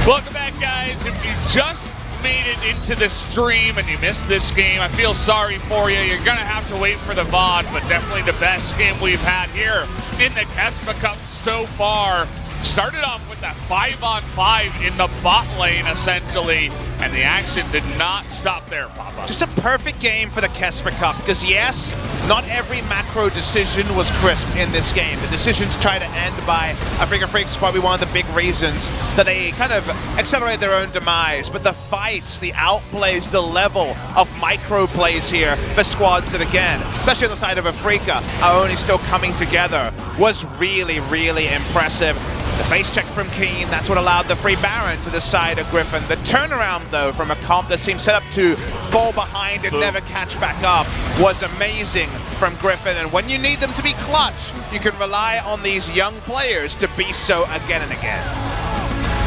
Welcome back, guys. If you just made it into the stream and you missed this game, I feel sorry for you. You're going to have to wait for the VOD, but definitely the best game we've had here in the KeSPA Cup so far. Started off with that 5-on-5 in the bot lane, essentially, and the action did not stop there, Papa. Just a perfect game for the KeSPA Cup, because yes, not every macro decision was crisp in this game. The decision to try to end by Afreeca Freecs is probably one of the big reasons that they kind of accelerate their own demise, but the fights, the outplays, the level of micro plays here for squads that, again, especially on the side of Afreeca, are only still coming together, was really, really impressive. The face check from Keen, that's what allowed the free Baron to the side of Griffin. The turnaround, though, from a comp that seemed set up to fall behind and never catch back up was amazing from Griffin. And when you need them to be clutch, you can rely on these young players to be so again and again.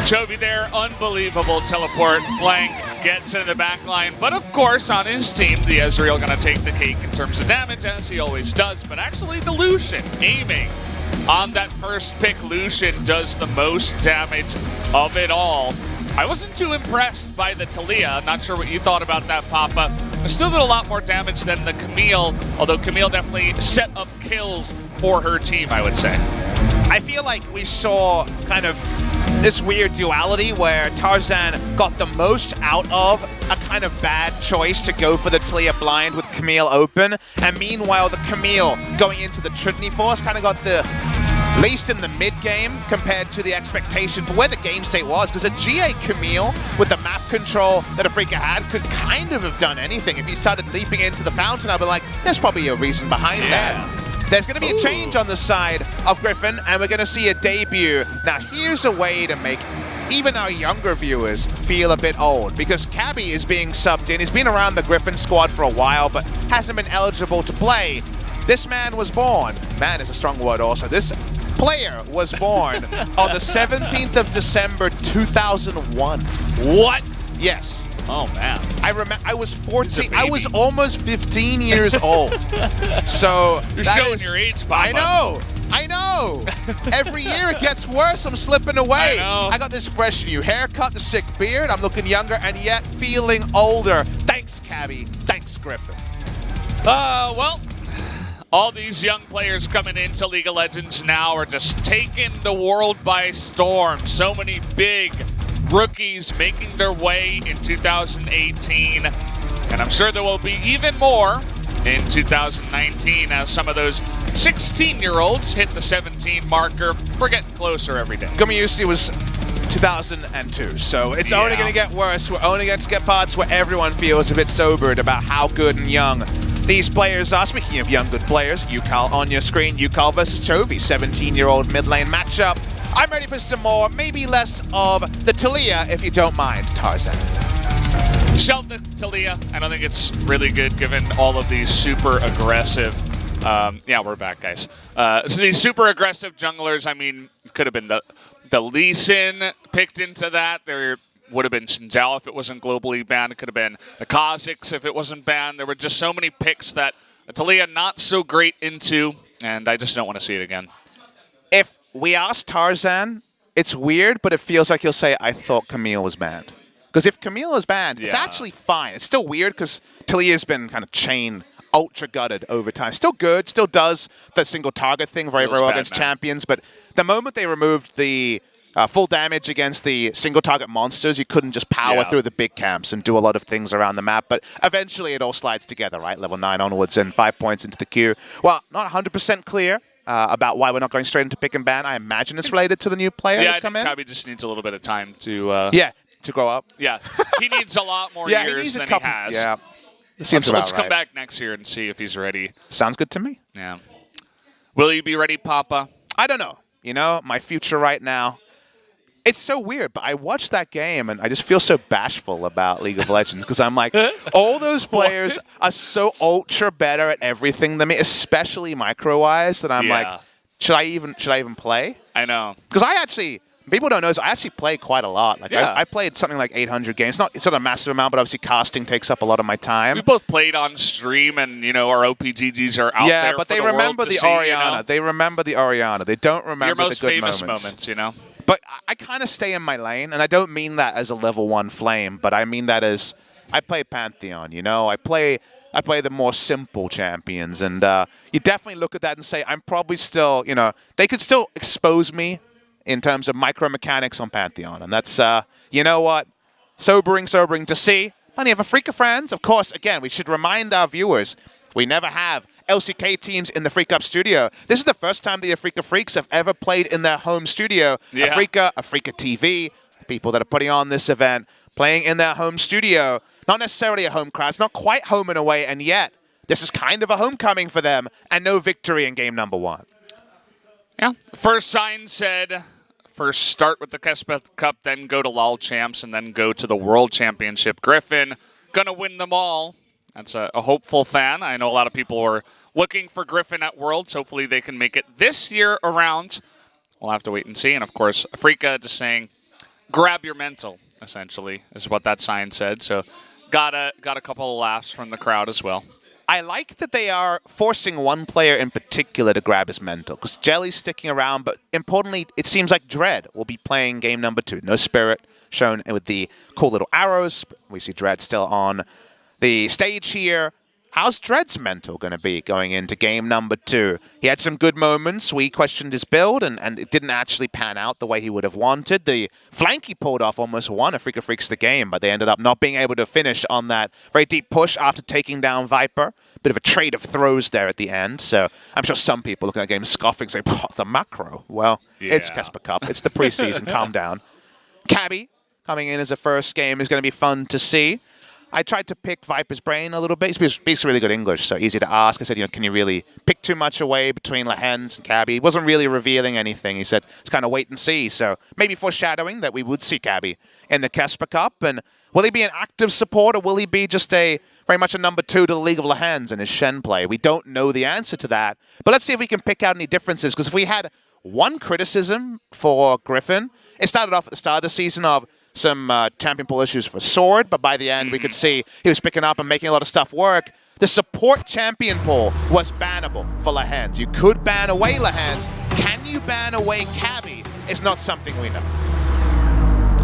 Chovy there, unbelievable teleport flank, gets into the back line. But of course, on his team, the Ezreal gonna take the cake in terms of damage, as he always does. But actually, the Lucian aiming on that first pick. Lucian does the most damage of it all. I wasn't too impressed by the Taliyah. Not sure what you thought about that, Papa. It still did a lot more damage than the Camille, although Camille definitely set up kills for her team, I would say. I feel like we saw kind of this weird duality where Tarzan got the most out of a kind of bad choice to go for the Taliyah blind with Camille open, and meanwhile the Camille going into the Trinity Force kind of got the least in the mid-game compared to the expectation for where the game state was, because a GA Camille with the map control that Afreeca had could kind of have done anything. If he started leaping into the fountain, I'd be like, there's probably a reason behind that. There's going to be a change on the side of Griffin, and we're going to see a debut. Now, here's a way to make even our younger viewers feel a bit old, because Cabby is being subbed in. He's been around the Griffin squad for a while, but hasn't been eligible to play. This man was born. Man is a strong word also. This player was born on the 17th of December, 2001. What? Yes. Oh, man. I remember I was 14. I was almost 15 years old. So you're showing your age, Papa. I know. Every year it gets worse. I'm slipping away. I got this fresh new haircut, the sick beard. I'm looking younger and yet feeling older. Thanks, Cabby. Thanks, Griffin. Well, all these young players coming into League of Legends now are just taking the world by storm. So many big rookies making their way in 2018, and I'm sure there will be even more in 2019 as some of those 16-year-olds hit the 17 marker. We're getting closer every day. Gumayusi was 2002, so it's only going to get worse. We're only going to get parts where everyone feels a bit sobered about how good and young these players are. Speaking of young good players, Yukal on your screen. Yukal versus Chovy, 17-year-old mid lane matchup. I'm ready for some more, maybe less of the Taliyah, if you don't mind, Tarzan. Shelf the Taliyah. I don't think it's really good given all of these super aggressive... yeah, we're back, guys. So these super aggressive junglers, I mean, could have been the Lee Sin picked into that. There would have been Xin Zhao if it wasn't globally banned. It could have been the Kha'Zix if it wasn't banned. There were just so many picks that Taliyah not so great into, and I just don't want to see it again. If we ask Tarzan, it's weird, but it feels like he'll say, I thought Camille was banned. Because if Camille is banned, it's actually fine. It's still weird because Taliyah's been kind of chain ultra gutted over time. Still good, still does the single target thing very well against champions, but the moment they removed the full damage against the single target monsters, you couldn't just power through the big camps and do a lot of things around the map, but eventually it all slides together, right? Level 9 onwards and 5 points into the queue. Well, not 100% clear about why we're not going straight into pick and ban. I imagine it's related to the new player that's come in. Yeah, I think Kabi just needs a little bit of time to... to grow up. Yeah, he needs a lot more years than he has. Yeah, let's come back next year and see if he's ready. Sounds good to me. Yeah. Will you be ready, Papa? I don't know. You know, my future right now, it's so weird, but I watched that game and I just feel so bashful about League of Legends because I'm like, all those players are so ultra better at everything than me, especially micro-wise, that I'm like, should I even play? I know. Because I actually... People don't know this. I actually play quite a lot. Like I played something like 800 games. It's not a massive amount, but obviously casting takes up a lot of my time. We both played on stream, and our OPGGs are out there. Yeah, but they remember the Orianna. They remember the Orianna. They don't remember your most the good famous moments. moments. But I kind of stay in my lane, and I don't mean that as a level 1 flame, but I mean that as I play Pantheon, you know? I play the more simple champions, and you definitely look at that and say, I'm probably still, you know, they could still expose me in terms of micro-mechanics on Pantheon, and that's, you know what? Sobering to see. Plenty of Afreeca fans. Of course, again, we should remind our viewers, we never have LCK teams in the Freak Up studio. This is the first time the Afreeca Freaks have ever played in their home studio. Yeah. Afreeca TV, people that are putting on this event, playing in their home studio. Not necessarily a home crowd. It's not quite home in a way, and yet this is kind of a homecoming for them, and no victory in game number 1. Yeah. First sign said, first start with the KeSPA Cup, then go to LoL Champs, and then go to the World Championship. Griffin, gonna win them all. That's a hopeful fan. I know a lot of people are looking for Griffin at Worlds. Hopefully they can make it this year around. We'll have to wait and see. And, of course, Afreeca just saying, grab your mental, essentially, is what that sign said. So got a couple of laughs from the crowd as well. I like that they are forcing one player in particular to grab his mental, because Jelly's sticking around, but importantly, it seems like Dread will be playing game number 2. No Spirit shown with the cool little arrows. We see Dread still on the stage here. How's Dread's mental going to be going into game number 2? He had some good moments. We questioned his build, and it didn't actually pan out the way he would have wanted. The flank he pulled off almost won Afreeca Freaks the game, but they ended up not being able to finish on that very deep push after taking down Viper. Bit of a trade of throws there at the end, so I'm sure some people looking at the game scoffing, saying, "Oh, the macro." Well, yeah. It's KeSPA Cup. It's the preseason. Calm down. KaBi coming in as a first game is going to be fun to see. I tried to pick Viper's brain a little bit. He speaks really good English, so easy to ask. I said, you know, can you really pick too much away between Lehens and KaBi? He wasn't really revealing anything. He said, it's kind of wait and see. So maybe foreshadowing that we would see KaBi in the KeSPA Cup. And will he be an active support, or will he be just very much a number 2 to the League of Lehens in his Shen play? We don't know the answer to that. But let's see if we can pick out any differences, because if we had one criticism for Griffin, it started off at the start of the season of some champion pool issues for Sword, but by the end we could see he was picking up and making a lot of stuff work. The support champion pool was bannable for Lehens. You could ban away Lehens. Can you ban away KaBi? Is not something we know.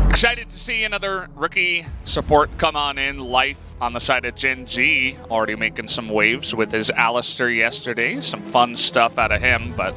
Excited to see another rookie support come on in. Life on the side of Gen G, already making some waves with his Alistair yesterday. Some fun stuff out of him, but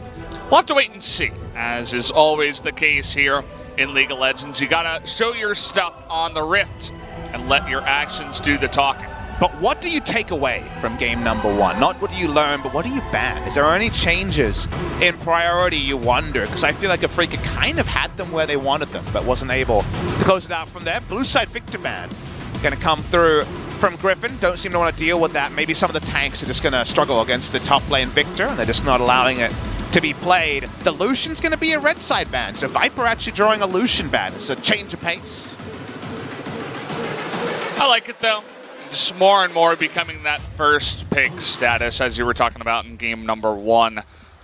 we'll have to wait and see, as is always the case here in League of Legends. You gotta show your stuff on the Rift and let your actions do the talking. But what do you take away from game number 1? Not what do you learn, but what do you ban? Is there any changes in priority, you wonder? Because I feel like Afreeca kind of had them where they wanted them, but wasn't able to close it out from there. Blue side Victor ban gonna come through from Griffin. Don't seem to want to deal with that. Maybe some of the tanks are just gonna struggle against the top lane Victor, and they're just not allowing it to be played. The Lucian's going to be a red side ban, so Viper actually drawing a Lucian ban. It's a change of pace. I like it, though. Just more and more becoming that first pick status, as you were talking about in game number 1.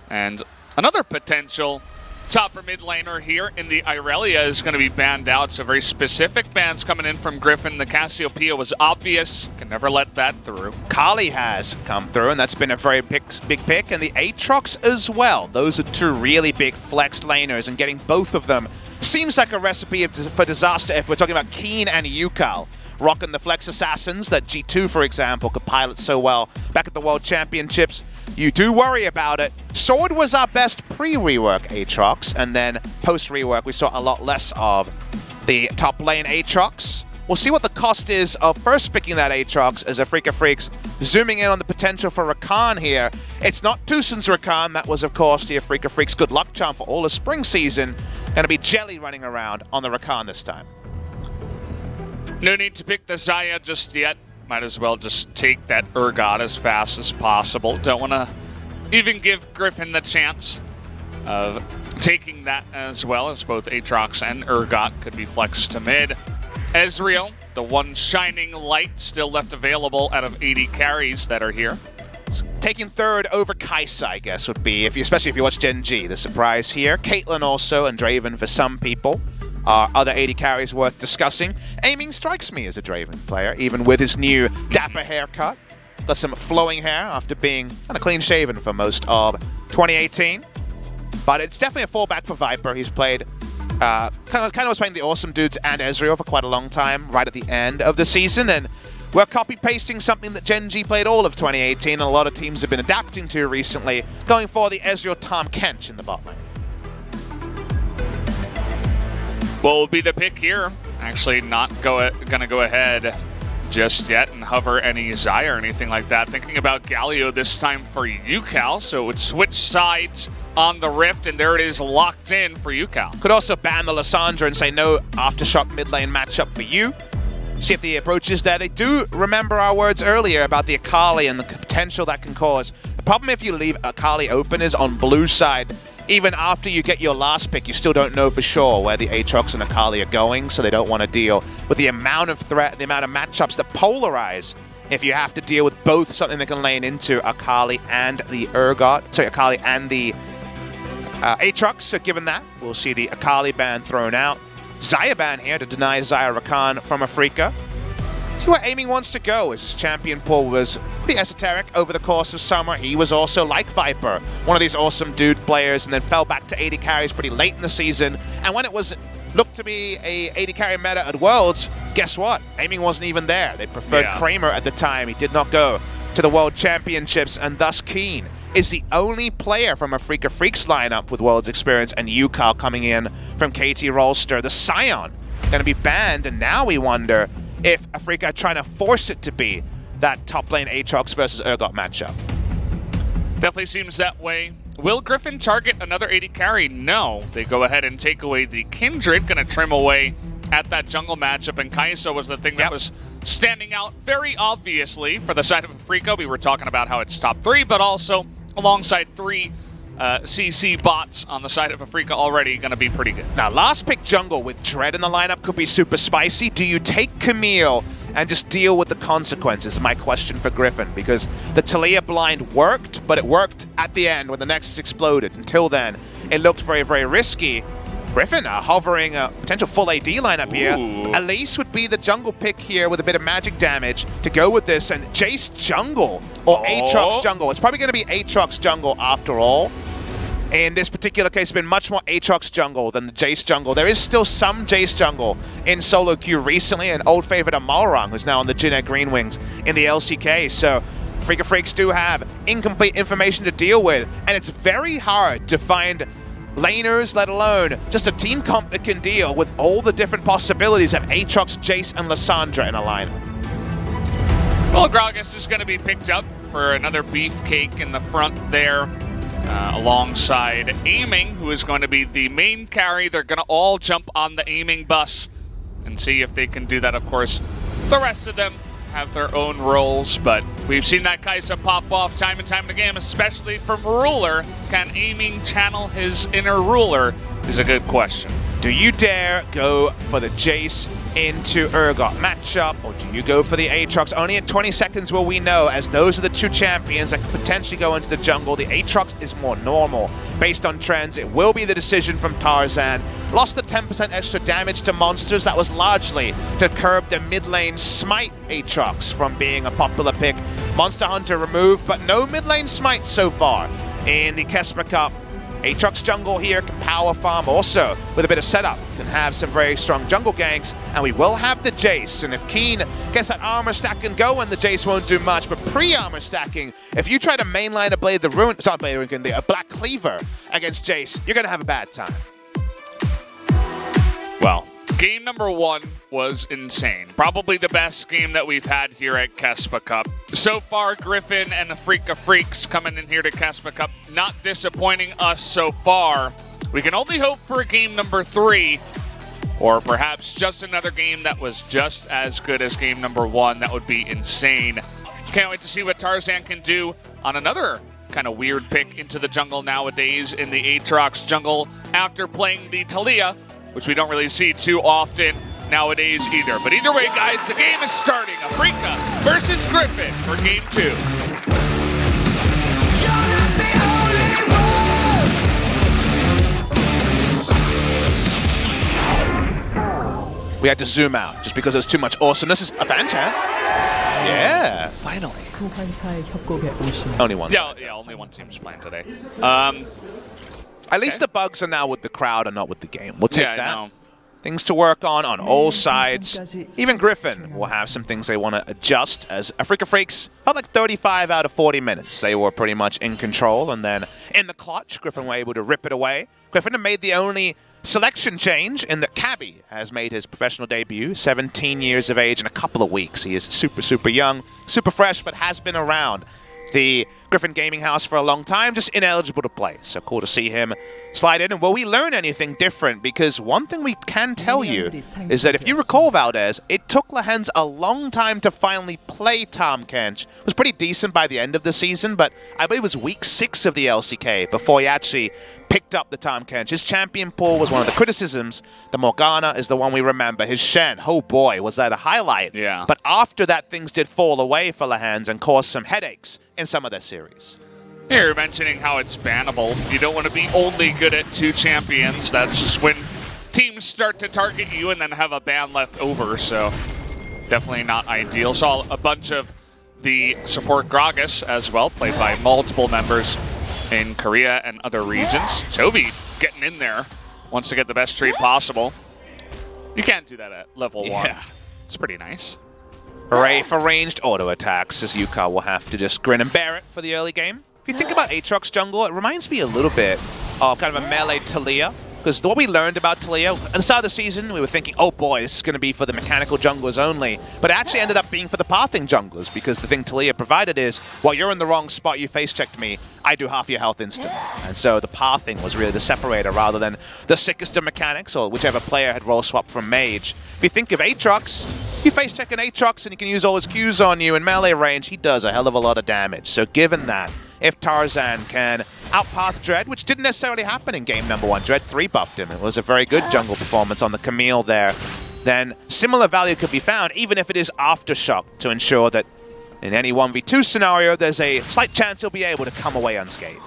And another potential top or mid laner here in the Irelia is going to be banned out, so very specific bans coming in from Griffin. The Cassiopeia was obvious. Can never let that through. Kali has come through, and that's been a very big pick, and the Aatrox as well. Those are 2 really big flex laners, and getting both of them seems like a recipe for disaster if we're talking about Keen and Yukal. Rocking the Flex Assassins that G2, for example, could pilot so well back at the World Championships. You do worry about it. Sword was our best pre-rework Aatrox, and then post-rework we saw a lot less of the top lane Aatrox. We'll see what the cost is of first picking that Aatrox as Afreeca Freaks zooming in on the potential for Rakan here. It's not Tucson's Rakan. That was, of course, the Afreeca Freaks good luck charm for all the spring season. Going to be Jelly running around on the Rakan this time. No need to pick the Xayah just yet. Might as well just take that Urgot as fast as possible. Don't want to even give Griffin the chance of taking that, as well as both Aatrox and Urgot could be flexed to mid. Ezreal, the one shining light still left available out of 80 carries that are here. Taking third over KeSPA, I guess, would be, especially if you watch Gen G, the surprise here. Caitlyn also, and Draven for some people. Other 80 carries worth discussing. Aiming strikes me as a Draven player, even with his new dapper haircut. Got some flowing hair after being kind of clean-shaven for most of 2018. But it's definitely a fallback for Viper. He's played kind of was playing the Awesome Dudes and Ezreal for quite a long time, right at the end of the season, and we're copy-pasting something that Gen G played all of 2018, and a lot of teams have been adapting to recently, going for the Ezreal Tahm Kench in the bot lane. What will be the pick here? Actually, not gonna go ahead just yet and hover any Xayah or anything like that. Thinking about Galio this time for UCal, so it would switch sides on the Rift, and there it is locked in for UCal. Could also ban the Lissandra and say no Aftershock mid lane matchup for you. See if the approach is there. They do remember our words earlier about the Akali and the potential that can cause. The problem if you leave Akali open is on blue side, even after you get your last pick, you still don't know for sure where the Aatrox and Akali are going, so they don't want to deal with the amount of threat, the amount of matchups that polarize if you have to deal with both something that can lane into Akali and the Akali and the Aatrox. So given that, we'll see the Akali ban thrown out. Xayah ban here to deny Xayah Rakan from Afreeca. See where Aiming wants to go, as his champion pool was pretty esoteric over the course of summer. He was also, like Viper, one of these awesome dude players, and then fell back to 80 carries pretty late in the season. And when it was looked to be a 80 carry meta at Worlds, guess what? Aiming wasn't even there. They preferred Kramer at the time. He did not go to the World Championships, and thus Keen is the only player from Afreeca Freecs lineup with Worlds experience, and UCal coming in from KT Rolster. The Scion going to be banned, and now we wonder if Afreeca are trying to force it to be that top lane Aatrox versus Urgot matchup. Definitely seems that way. Will Griffin target another 80 carry? No. They go ahead and take away the Kindred, going to trim away at that jungle matchup, and KeSPA was the thing that was standing out very obviously for the side of Afreeca. We were talking about how it's top 3, but also alongside 3 CC bots on the side of Afreeca already going to be pretty good. Now, last pick jungle with Dread in the lineup could be super spicy. Do you take Camille and just deal with the consequences? My question for Griffin, because the Talia blind worked, but it worked at the end when the Nexus exploded. Until then, it looked very, very risky. Griffin hovering a potential full AD lineup here. Elise would be the jungle pick here with a bit of magic damage to go with this, and Jace jungle or Aatrox jungle. It's probably going to be Aatrox jungle after all. In this particular case, it's been much more Aatrox jungle than the Jace jungle. There is still some Jace jungle in solo queue recently, an old favorite Amalrang, who's now on the Jin Green Wings in the LCK. So Afreeca Freecs do have incomplete information to deal with, and it's very hard to find laners, let alone just a team comp that can deal with all the different possibilities of Aatrox, Jace, and Lissandra in a lineup. Well, Gragas is going to be picked up for another beefcake in the front there, alongside Aiming, who is going to be the main carry. They're going to all jump on the Aiming bus and see if they can do that. Of course, the rest of them have their own roles, but we've seen that KeSPA pop off time and time again, especially from Ruler. Can Aiming channel his inner Ruler is a good question. Do you dare go for the Jace into Urgot matchup, or do you go for the Aatrox? Only at 20 seconds will we know, as those are the two champions that could potentially go into the jungle. The Aatrox is more normal. Based on trends, it will be the decision from Tarzan. Lost the 10% extra damage to monsters. That was largely to curb the mid lane smite Aatrox from being a popular pick. Monster Hunter removed, but no mid lane smite so far in the KeSPA Cup. Aatrox jungle here can power farm also with a bit of setup, can have some very strong jungle ganks, and we will have the Jace. And if Keen gets that armor stacking going, the Jace won't do much, but pre-armor stacking, if you try to mainline a Blade the Ruin, it's not Blade the Ruin, a Black Cleaver against Jace, you're going to have a bad time. Well, game number 1 was insane. Probably the best game that we've had here at KeSPA Cup. So far, Griffin and Afreeca Freecs coming in here to KeSPA Cup, not disappointing us so far. We can only hope for a game number 3, or perhaps just another game that was just as good as game number 1. That would be insane. Can't wait to see what Tarzan can do on another kind of weird pick into the jungle nowadays in the Aatrox jungle after playing the Talia, which we don't really see too often nowadays either. But either way, guys, the game is starting. Afreeca versus Griffin for game 2. We had to zoom out just because there was too much awesomeness. This is a fan chat. Yeah, finally. Only one. Yeah, only one team's playing today. At least the bugs are now with the crowd and not with the game. We'll take that. No. Things to work on all sides. Even Griffin will have some things they want to adjust, as Afreeca Freecs felt like 35 out of 40 minutes. They were pretty much in control, and then in the clutch, Griffin were able to rip it away. Griffin made the only selection change in that KeSPA has made his professional debut, 17 years of age in a couple of weeks. He is super, super young, super fresh, but has been around the Griffin Gaming House for a long time, just ineligible to play. So cool to see him slide in. And will we learn anything different? Because one thing we can tell you is that if you recall, Valdez, it took Lehens a long time to finally play Tahm Kench. It was pretty decent by the end of the season, but I believe it was week 6 of the LCK before he actually picked up the Tahm Kench. His champion pool was one of the criticisms. The Morgana is the one we remember. His Shen, oh boy, was that a highlight. Yeah. But after that, things did fall away for Lehens and caused some headaches in some of their series. You're mentioning how it's bannable. You don't want to be only good at 2 champions. That's just when teams start to target you and then have a ban left over, so definitely not ideal. Saw a bunch of the support Gragas as well, played by multiple members in Korea and other regions. Chovy getting in there, wants to get the best trade possible. You can't do that at level 1. Yeah. It's pretty nice. Hooray for ranged auto attacks, as Yuka will have to just grin and bear it for the early game. If you think about Aatrox jungle, it reminds me a little bit of kind of a melee Taliyah. Because what we learned about Taliyah, at the start of the season, we were thinking, oh boy, this is going to be for the mechanical junglers only. But it actually ended up being for the pathing junglers, because the thing Taliyah provided is, while you're in the wrong spot, you face-checked me, I do half your health instantly. And so the pathing was really the separator, rather than the sickest of mechanics, or whichever player had role swapped from mage. If you think of Aatrox, you face-check an Aatrox and he can use all his Qs on you in melee range, he does a hell of a lot of damage. So given that, if Tarzan can outpath Dread, which didn't necessarily happen in game number 1. Dread 3-buffed him. It was a very good jungle performance on the Camille there. Then similar value could be found, even if it is Aftershock, to ensure that in any 1v2 scenario, there's a slight chance he'll be able to come away unscathed.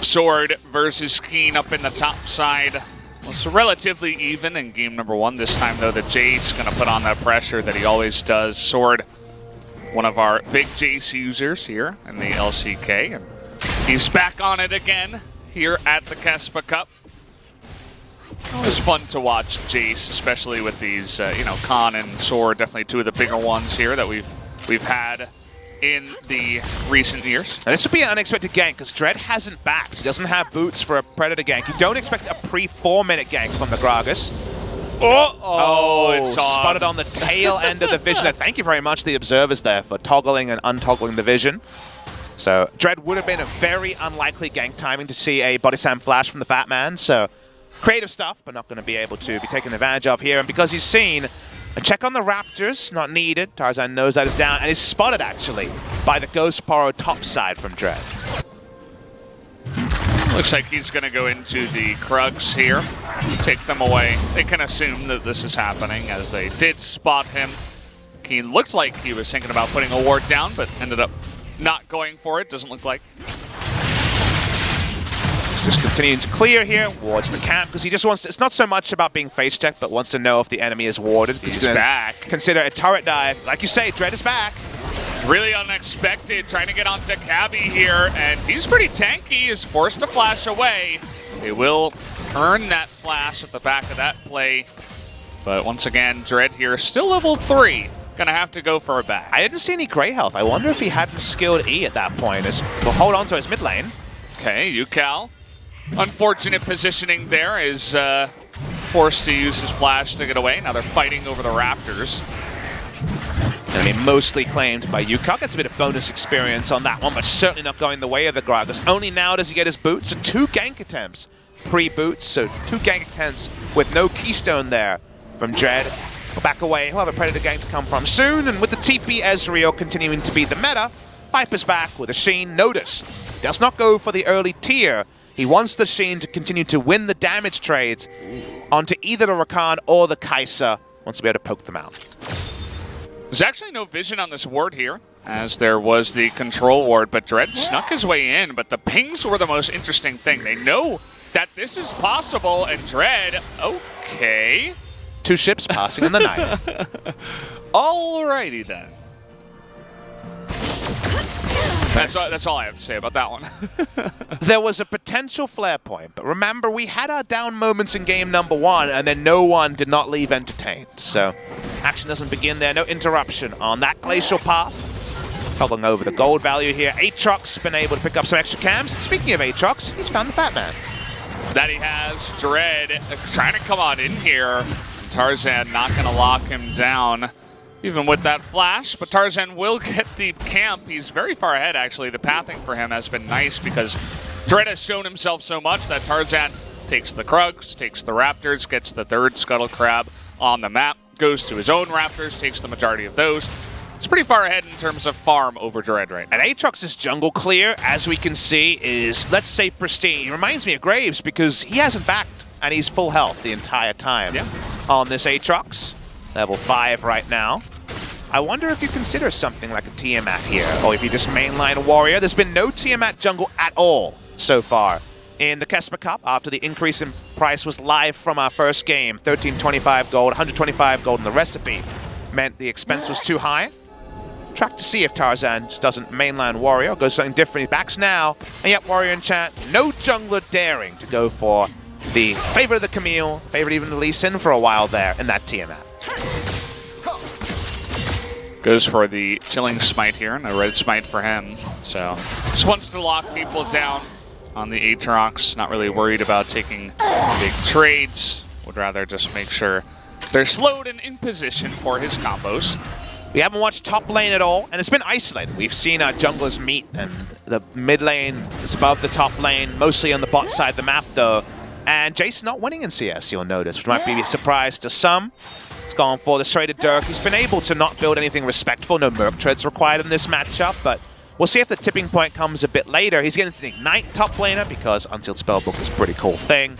Sword versus Keen up in the top side. Was relatively even in game number 1. This time, though, the Jace going to put on that pressure that he always does. Sword, one of our big Jace users here in the LCK. And he's back on it again here at the KeSPA Cup. It was fun to watch Jace, especially with these, Khan and Sword, definitely 2 of the bigger ones here that we've had in the recent years. And this would be an unexpected gank, because Dread hasn't backed. He doesn't have boots for a Predator gank. You don't expect a pre-4-minute gank from the Gragas. It's spotted on the tail end of the vision. Thank you very much, the observers there, for toggling and untoggling the vision. So Dread would have been a very unlikely gank timing to see a body slam flash from the Fat Man. So creative stuff, but not going to be able to be taken advantage of here. And because he's seen a check on the Raptors, not needed. Tarzan knows that is down and is spotted, actually, by the Ghost Poro top side from Dread. Looks like he's going to go into the Krugs here, take them away. They can assume that this is happening, as they did spot him. He looked like he was thinking about putting a ward down, but ended up not going for it, doesn't look like. Just continuing to clear here, wards the camp, because he just wants to, it's not so much about being face-checked, but wants to know if the enemy is warded. He's back. Consider a turret dive. Like you say, Dread is back. Really unexpected, trying to get onto KeSPA here, and he's pretty tanky, is forced to flash away. They will earn that flash at the back of that play. But once again, Dread here, still level 3. Gonna have to go for a back. I didn't see any gray health. I wonder if he hadn't skilled E at that point. We'll hold on to his mid lane. Okay, Yukal. Unfortunate positioning there, is forced to use his flash to get away. Now they're fighting over the Raptors. Enemy mostly claimed by Yuka. Gets a bit of bonus experience on that one, but certainly not going the way of the Gragas. Only now does he get his boots, and 2 gank attempts pre-boots, so 2 gank attempts with no keystone there from Dread. He'll back away. He'll have a Predator gank to come from soon, and with the TP Ezreal continuing to be the meta, Viper's back with a Sheen. Notice, he does not go for the early tier. He wants the Sheen to continue to win the damage trades onto either the Rakan or the Kai'Sa. Wants to be able to poke them out. There's actually no vision on this ward here, as there was the control ward, but Dread snuck his way in, but the pings were the most interesting thing. They know that this is possible, and Dread, okay. 2 ships passing in the night. Alrighty then. That's all I have to say about that one. There was a potential flare point, but remember, we had our down moments in game number 1, and then no one did not leave entertained. So action doesn't begin there. No interruption on that glacial path. Toggling over the gold value here. Aatrox been able to pick up some extra cams. Speaking of Aatrox, he's found the Fat Man. That he has. Dread trying to come on in here. Tarzan not going to lock him down, even with that flash. But Tarzan will get the camp. He's very far ahead, actually. The pathing for him has been nice because Dread has shown himself so much that Tarzan takes the Krugs, takes the Raptors, gets the third Scuttle Crab on the map, goes to his own Raptors, takes the majority of those. It's pretty far ahead in terms of farm over Dread right now. And Aatrox's jungle clear, as we can see, is, let's say, pristine. He reminds me of Graves because he hasn't backed, and he's full health the entire time on this Aatrox. Level 5 right now. I wonder if you consider something like a Tiamat here, or if you just mainline a warrior. There's been no Tiamat jungle at all so far in the KeSPA Cup after the increase in price was live from our first game. 1325 gold, 125 gold in the recipe. Meant the expense was too high. Track to see if Tarzan just doesn't mainline warrior or goes something different. He backs now. And yet, warrior in chat. No jungler daring to go for the favorite of the Camille, favorite even the Lee Sin for a while there in that Tiamat. Goes for the chilling smite here, and a red smite for him. So just wants to lock people down on the Aatrox. Not really worried about taking big trades. Would rather just make sure they're slowed and in position for his combos. We haven't watched top lane at all, and it's been isolated. We've seen our junglers meet, and the mid lane is above the top lane, mostly on the bot side of the map, though. And Jace not winning in CS, you'll notice, which might be a surprise to some. He's gone for the straighted Dirk. He's been able to not build anything respectful. No Merc treads required in this matchup, but we'll see if the tipping point comes a bit later. He's getting to Ignite top laner because Unsealed Spellbook is a pretty cool thing.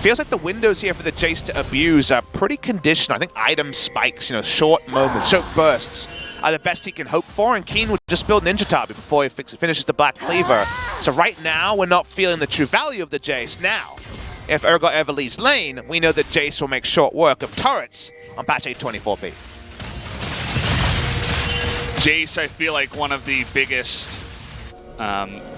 Feels like the windows here for the Jace to abuse are pretty conditional. I think item spikes, short moments, short bursts are the best he can hope for, and Keen would just build Ninja Tabi before he finishes the Black Cleaver. So right now, we're not feeling the true value of the Jace. Now, if Urgot ever leaves lane, we know that Jace will make short work of turrets on patch 824B. Jace, I feel like one of the biggest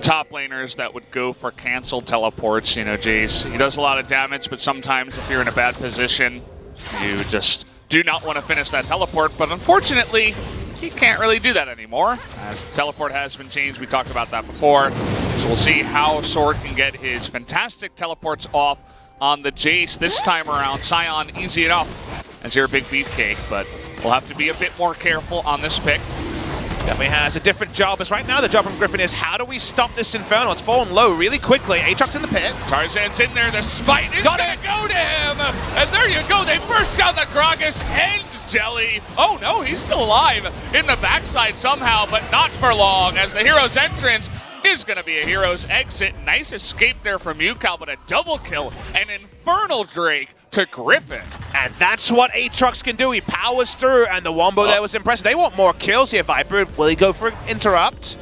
top laners that would go for canceled teleports. Jace, he does a lot of damage, but sometimes if you're in a bad position, you just do not want to finish that teleport. But unfortunately, he can't really do that anymore, as the teleport has been changed. We talked about that before. So we'll see how Sword can get his fantastic teleports off on the Jace this time around. Sion, easy enough as your big beefcake, but we'll have to be a bit more careful on this pick. Definitely has a different job, as right now the job from Griffin is how do we stop this Inferno? It's fallen low really quickly. Aatrox in the pit. Tarzan's in there. The smite is going to go to him. And there you go. They burst down the Gragas and Jelly. Oh no, he's still alive in the backside somehow, but not for long, as the hero's entrance is going to be a hero's exit. Nice escape there from UCal, but a double kill. An Infernal Drake to Griffin. And that's what Aatrox can do. He powers through, and the Wombo there was impressive. They want more kills here, Viper. Will he go for interrupt?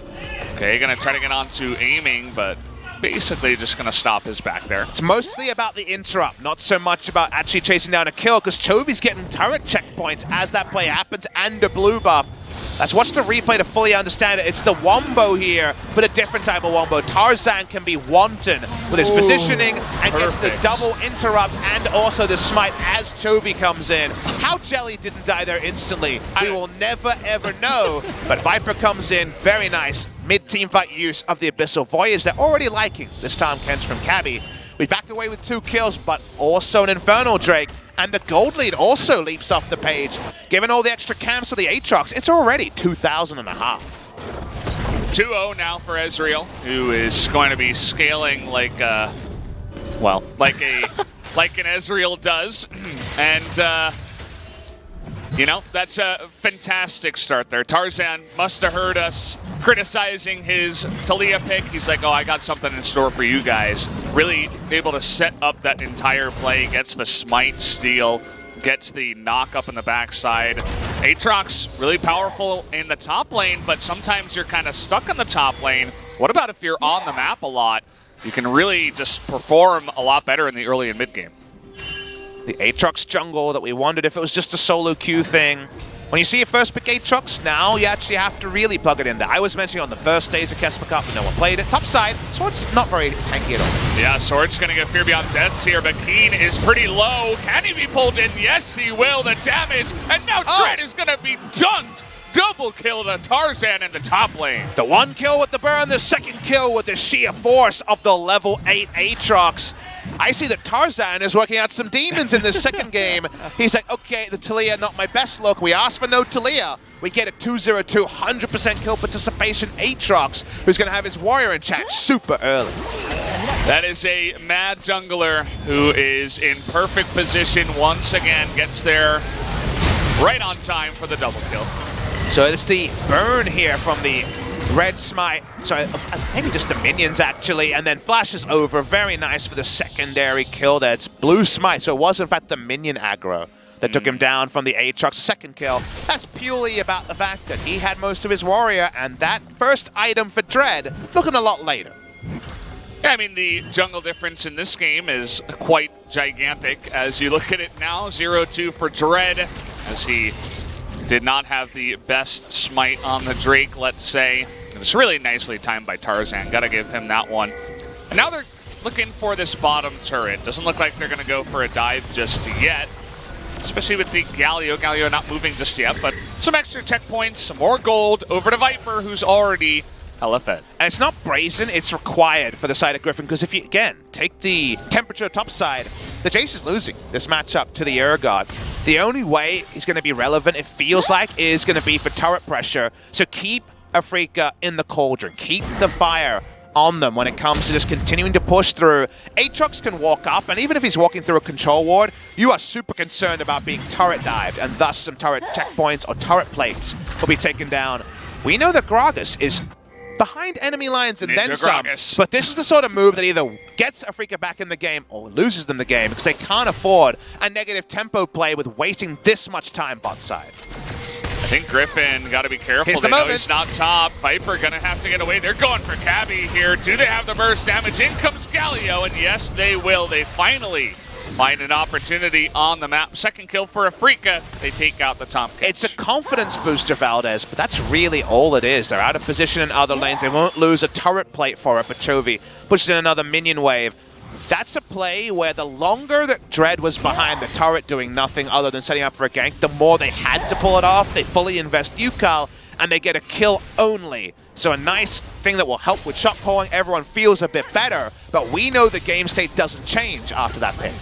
Okay, going to try to get onto aiming, but basically just going to stop his back there. It's mostly about the interrupt, not so much about actually chasing down a kill, because Chovy's getting turret checkpoints as that play happens, and a blue buff. Let's watch the replay to fully understand it. It's the Wombo here, but a different type of Wombo. Tarzan can be wanton with his positioning and gets the double interrupt and also the smite as Chovy comes in. How Jelly didn't die there instantly, we will never ever know. But Viper comes in, very nice. Mid-team fight use of the Abyssal Voyage. They're already liking this Tom Kent from Cabby. We back away with 2 kills, but also an Infernal Drake. And the gold lead also leaps off the page. Given all the extra camps for the Aatrox, it's already 2,500. 2-0 now for Ezreal, who is going to be scaling like an Ezreal does. And, that's a fantastic start there. Tarzan must have heard us criticizing his Talia pick. He's like, oh, I got something in store for you guys. Really able to set up that entire play, gets the smite steal, gets the knock up in the backside. Aatrox, really powerful in the top lane, but sometimes you're kind of stuck in the top lane. What about if you're on the map a lot? You can really just perform a lot better in the early and mid game. The Aatrox jungle that we wondered if it was just a solo queue thing, When you see your first pick Aatrox, now you actually have to really plug it in there. I was mentioning on the first days of KeSPA Cup, no one played it. Top side, Sword's not very tanky at all. Yeah, Sword's going to get Fear Beyond Deaths here, but Keen is pretty low. Can he be pulled in? Yes, he will. The damage, and now Dread is going to be dunked. Double kill to Tarzan in the top lane. The one kill with the burn, the second kill with the sheer force of the level 8 Aatrox. I see that Tarzan is working out some demons in this second game. He's like, okay, the Taliyah, not my best look. We asked for no Taliyah. We get a 2-0-2, 100% kill participation Aatrox, who's going to have his warrior in chat super early. That is a mad jungler who is in perfect position once again, gets there right on time for the double kill. So it's the burn here from the red smite, sorry, maybe just the minions actually, and then flashes over. Very nice for the secondary kill there. It's blue smite, so it was in fact the minion aggro that took him down from the Aatrox second kill. That's purely about the fact that he had most of his warrior, and that first item for Dread looking a lot later. Yeah, I mean, the jungle difference in this game is quite gigantic. As you look at it now, 0-2 for Dread, as he did not have the best smite on the Drake, let's say. It's really nicely timed by Tarzan. Gotta give him that one. And now they're looking for this bottom turret. Doesn't look like they're gonna go for a dive just yet, especially with the Galio. Galio not moving just yet, but some extra checkpoints, some more gold over to Viper, who's already hella fed. And it's not brazen, it's required for the side of Griffin, because if you, again, take the temperature top side, the Jace is losing this matchup to the Urgot. The only way he's going to be relevant, it feels like, is going to be for turret pressure. So keep Afreeca in the cauldron. Keep the fire on them when it comes to just continuing to push through. Aatrox can walk up, and even if he's walking through a control ward, you are super concerned about being turret dived, and thus some turret checkpoints or turret plates will be taken down. We know that Gragas is behind enemy lines and Ninja then some, Gragas. but this is the sort of move that either gets Afreeca back in the game or loses them the game, because they can't afford a negative tempo play with wasting this much time bot side. I think Griffin got to be careful. Here's the They know moment. he's not top. Viper going to have to get away. They're going for Cabby here. Do they have the burst damage? In comes Galio, and yes, they will. They finally find an opportunity on the map. Second kill for Afreeca. They take out the top catch. It's a confidence booster, Valdez, but that's really all it is. They're out of position in other lanes. They won't lose a turret plate for it, but Chovy pushes in another minion wave. That's a play where the longer that Dread was behind the turret doing nothing other than setting up for a gank, the more they had to pull it off. They fully invest Yukal, and they get a kill only. So a nice thing that will help with shot calling. Everyone feels a bit better, but we know the game state doesn't change after that pick.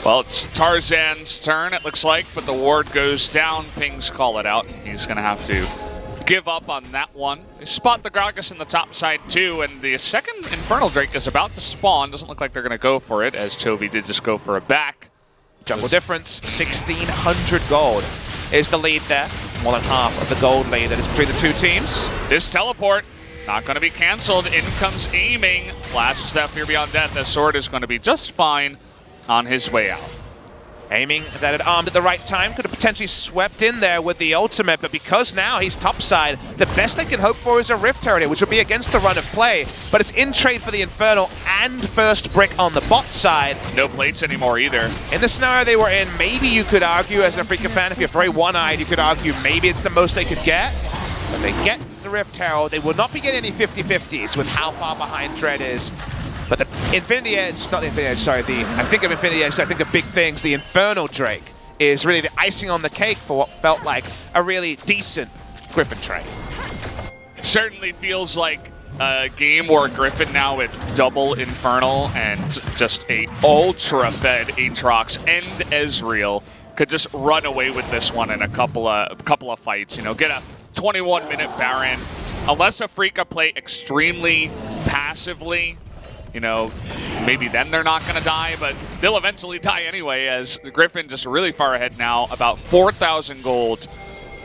Well, it's Tarzan's turn, it looks like, but the ward goes down. Pings call it out. He's going to have to give up on that one. They spot the Gragas in the top side, too, and the second Infernal Drake is about to spawn. Doesn't look like they're going to go for it, as Chovy did just go for a back. Jungle difference, 1,600 gold is the lead there. More than half of the gold lead that is between the two teams. This teleport, not going to be canceled. In comes aiming. Flashes that Fear Beyond Death. The sword is going to be just fine on his way out. Aiming that it armed at the right time, could have potentially swept in there with the ultimate, but because now he's topside, the best they can hope for is a Rift Turret, which will be against the run of play, but it's in trade for the Infernal and first brick on the bot side. No plates anymore either. In the scenario they were in, maybe you could argue as an Afreeca fan, if you're very one-eyed, you could argue maybe it's the most they could get, but they get the Rift Herald. They will not be getting any 50-50s with how far behind Dread is. But the Infinity Edge, not the Infinity Edge, sorry, I think of Infinity Edge, I think of big things. The Infernal Drake is really the icing on the cake for what felt like a really decent Griffin trade. It certainly feels like a game where Griffin now with double Infernal and just a ultra-fed Aatrox and Ezreal could just run away with this one in a couple of fights. You know, get a 21-minute Baron. Unless Afreeca play extremely passively, you know, maybe then they're not going to die, but they'll eventually die anyway, as Griffin just really far ahead now, about 4,000 gold,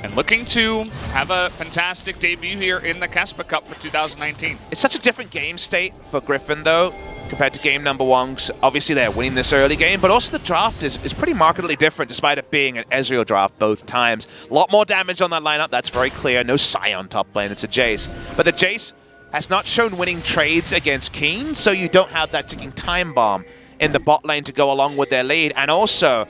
and looking to have a fantastic debut here in the KeSPA Cup for 2019. It's such a different game state for Griffin, though, compared to game number one. Obviously, they're winning this early game, but also the draft is pretty markedly different, despite it being an Ezreal draft both times. A lot more damage on that lineup, that's very clear. No Sion top lane, it's a Jace. But the Jace has not shown winning trades against Keen, so you don't have that ticking time bomb in the bot lane to go along with their lead. And also,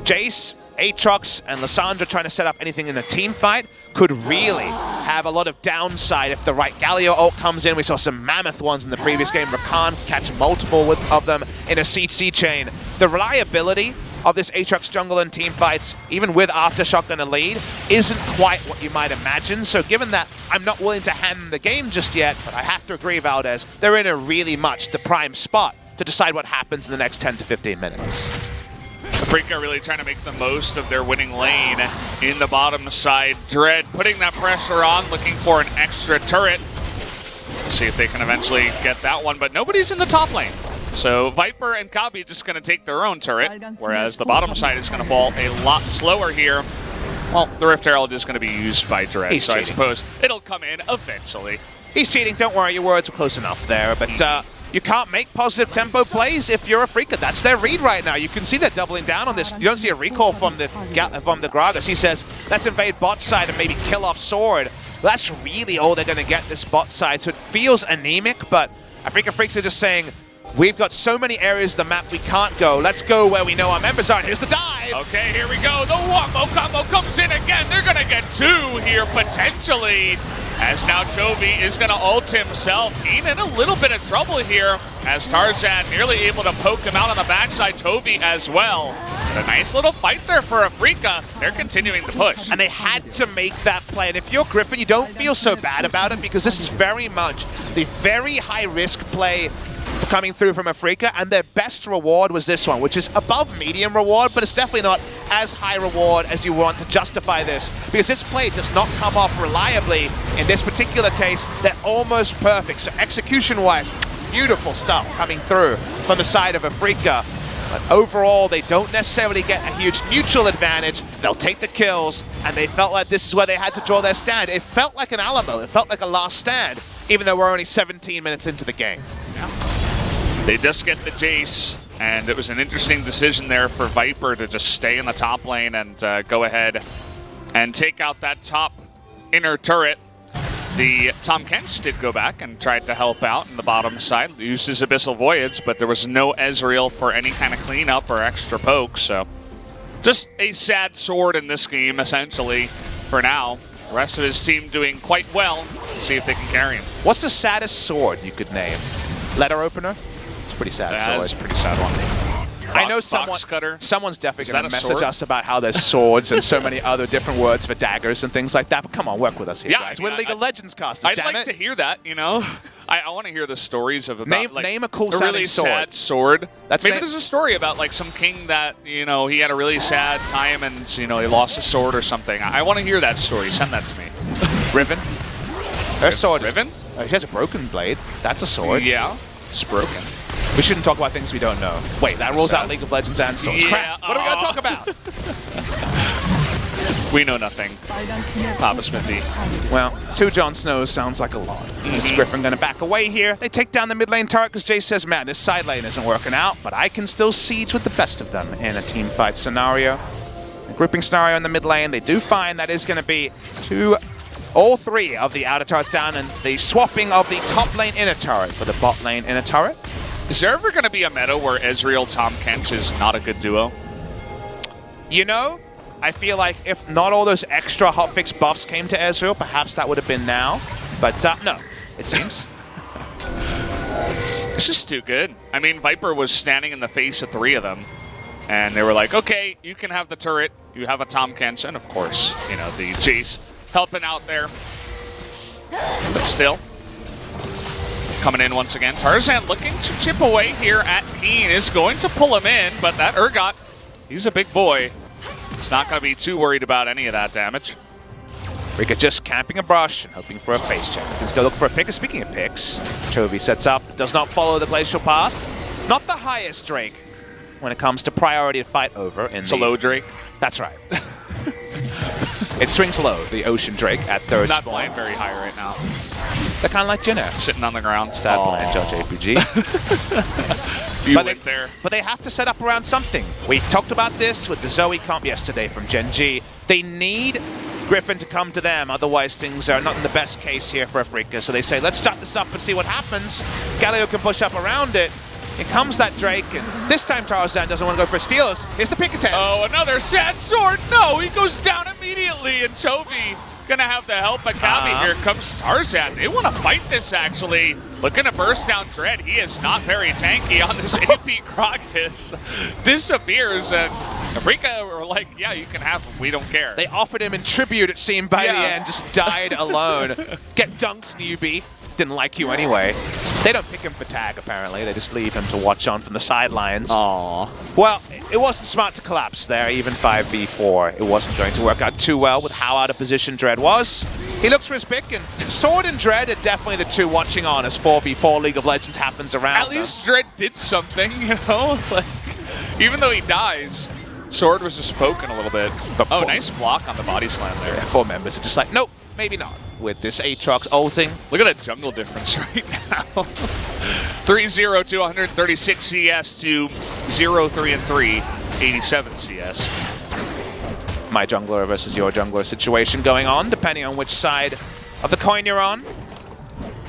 Jace Aatrox and Lissandra trying to set up anything in a team fight could really have a lot of downside if the right Galio ult comes in. We saw some mammoth ones in the previous game. Rakan catch multiple of them in a CC chain. The reliability of this Aatrox jungle in team fights, even with Aftershock in a lead, isn't quite what you might imagine. So given that, I'm not willing to hand them the game just yet, but I have to agree, Valdez, they're in a really much the prime spot to decide what happens in the next 10 to 15 minutes. Afreeca really trying to make the most of their winning lane in the bottom side. Dread putting that pressure on, looking for an extra turret. See if they can eventually get that one, but nobody's in the top lane. So Viper and Kabi just going to take their own turret, whereas the bottom side is going to fall a lot slower here. Well, the Rift Herald is going to be used by Dread, so I suppose it'll come in eventually. He's cheating, don't worry, your words were close enough there, but you can't make positive tempo plays if you're Afreeca. That's their read right now. You can see they're doubling down on this. You don't see a recall from the Gragas. He says, let's invade bot side and maybe kill off Sword. That's really all they're going to get this bot side, so it feels anemic, but Afreeca Freecs are just saying, we've got so many areas of the map we can't go. Let's go where we know our members are. Here's the dive. Okay, here we go. The wombo combo comes in again. They're going to get two here, potentially. As now Chovy is going to ult himself. He's in a little bit of trouble here as Tarzan nearly able to poke him out on the backside. Chovy as well. But a nice little fight there for Afreeca. They're continuing to push. And they had to make that play. And if you're Griffin, you don't feel so bad about it because this is very much the very high-risk play coming through from Afreeca, and their best reward was this one, which is above medium reward, but it's definitely not as high reward as you want to justify this, because this play does not come off reliably. In this particular case, they're almost perfect. So execution-wise, beautiful stuff coming through from the side of Afreeca. But overall, they don't necessarily get a huge neutral advantage. They'll take the kills, and they felt like this is where they had to draw their stand. It felt like an Alamo. It felt like a last stand, even though we're only 17 minutes into the game. Yeah. They just get the Jace, and it was an interesting decision there for Viper to just stay in the top lane and go ahead and take out that top inner turret. The Tahm Kench did go back and tried to help out in the bottom side, used his Abyssal Voyage, but there was no Ezreal for any kind of cleanup or extra poke, so just a sad Sword in this game, essentially, for now. The rest of his team doing quite well. See if they can carry him. What's the saddest Sword you could name? Letter opener? It's a pretty sad sword. That's a pretty sad one. I know someone's definitely going to message us about how there's swords and so many other different words for daggers and things like that, but come on, work with us here, guys. We're League of Legends casters, I'd like to hear that, you know? I want to hear the stories of about, name a cool a really sword. Sad sword. Maybe there's a story about like some king that, you know, he had a really sad time and, you know, he lost a sword or something. I want to hear that story. Send that to me. Riven. Her sword Riven? She has a broken blade. That's a sword. Yeah, it's broken. We shouldn't talk about things we don't know. Wait, that rules out League of Legends and Swords. Yeah, crap. What are we going to talk about? We know nothing. Papa Smithy. Well, 2 Jon Snows sounds like a lot. Is Griffin going to back away here? They take down the mid lane turret because Jay says, man, this side lane isn't working out, but I can still siege with the best of them in a team fight scenario. A grouping scenario in the mid lane. They do find that is going to be all 3 of the outer turrets down and the swapping of the top lane inner turret for the bot lane inner turret. Is there ever going to be a meta where Ezreal Tahm Kench is not a good duo? You know, I feel like if not all those extra hotfix buffs came to Ezreal, perhaps that would have been now. But no, it seems. It's just too good. I mean, Viper was standing in the face of 3 of them. And they were like, okay, you can have the turret, you have a Tahm Kench, and of course, you know, the Jace helping out there. But still. Coming in once again. Tarzan looking to chip away here at Keen. Is going to pull him in, but that Urgot, he's a big boy. He's not going to be too worried about any of that damage. Rika just camping a brush and hoping for a face check. We can still look for a pick. Speaking of picks, Chovy sets up, does not follow the glacial path. Not the highest Drake when it comes to priority to fight over. It's a low Drake. That's right. It swings low, the Ocean Drake at third Not spawn. playing very high right now. They're kind of like Jinner. Sitting on the ground. Sad plan, Judge APG. But they have to set up around something. We talked about this with the Zoe comp yesterday from Gen G. They need Griffin to come to them, otherwise things are not in the best case here for Afreeca. So they say, let's start this up and see what happens. Galio can push up around it. Here comes that Drake, and this time Tarzan doesn't want to go for steals. Here's the pick attempt. Oh, another sad sword. No, he goes down immediately, and Toby gonna have the help of Kami. Here comes Tarzan. They want to fight this, actually. Looking to burst down Dread. He is not very tanky on this AP. Gragas disappears, and Afreeca were like, yeah, you can have him. We don't care. They offered him in tribute, it seemed, by the end. Just died alone. Get dunked, newbie. Didn't like you anyway. They don't pick him for tag, apparently. They just leave him to watch on from the sidelines. Aww. Well, it wasn't smart to collapse there, even 5v4. It wasn't going to work out too well with how out of position Dread was. He looks for his pick, and Sword and Dread are definitely the two watching on as 4v4 League of Legends happens around At least Dread did something, you know? Like, even though he dies, Sword was just poking a little bit. But oh, nice block on the body slam there. Yeah, 4 members are just like, nope, maybe not. With this Aatrox ulting. Look at that jungle difference right now. 3-0 to 136 CS to 0-3-3, 87 CS. My jungler versus your jungler situation going on, depending on which side of the coin you're on.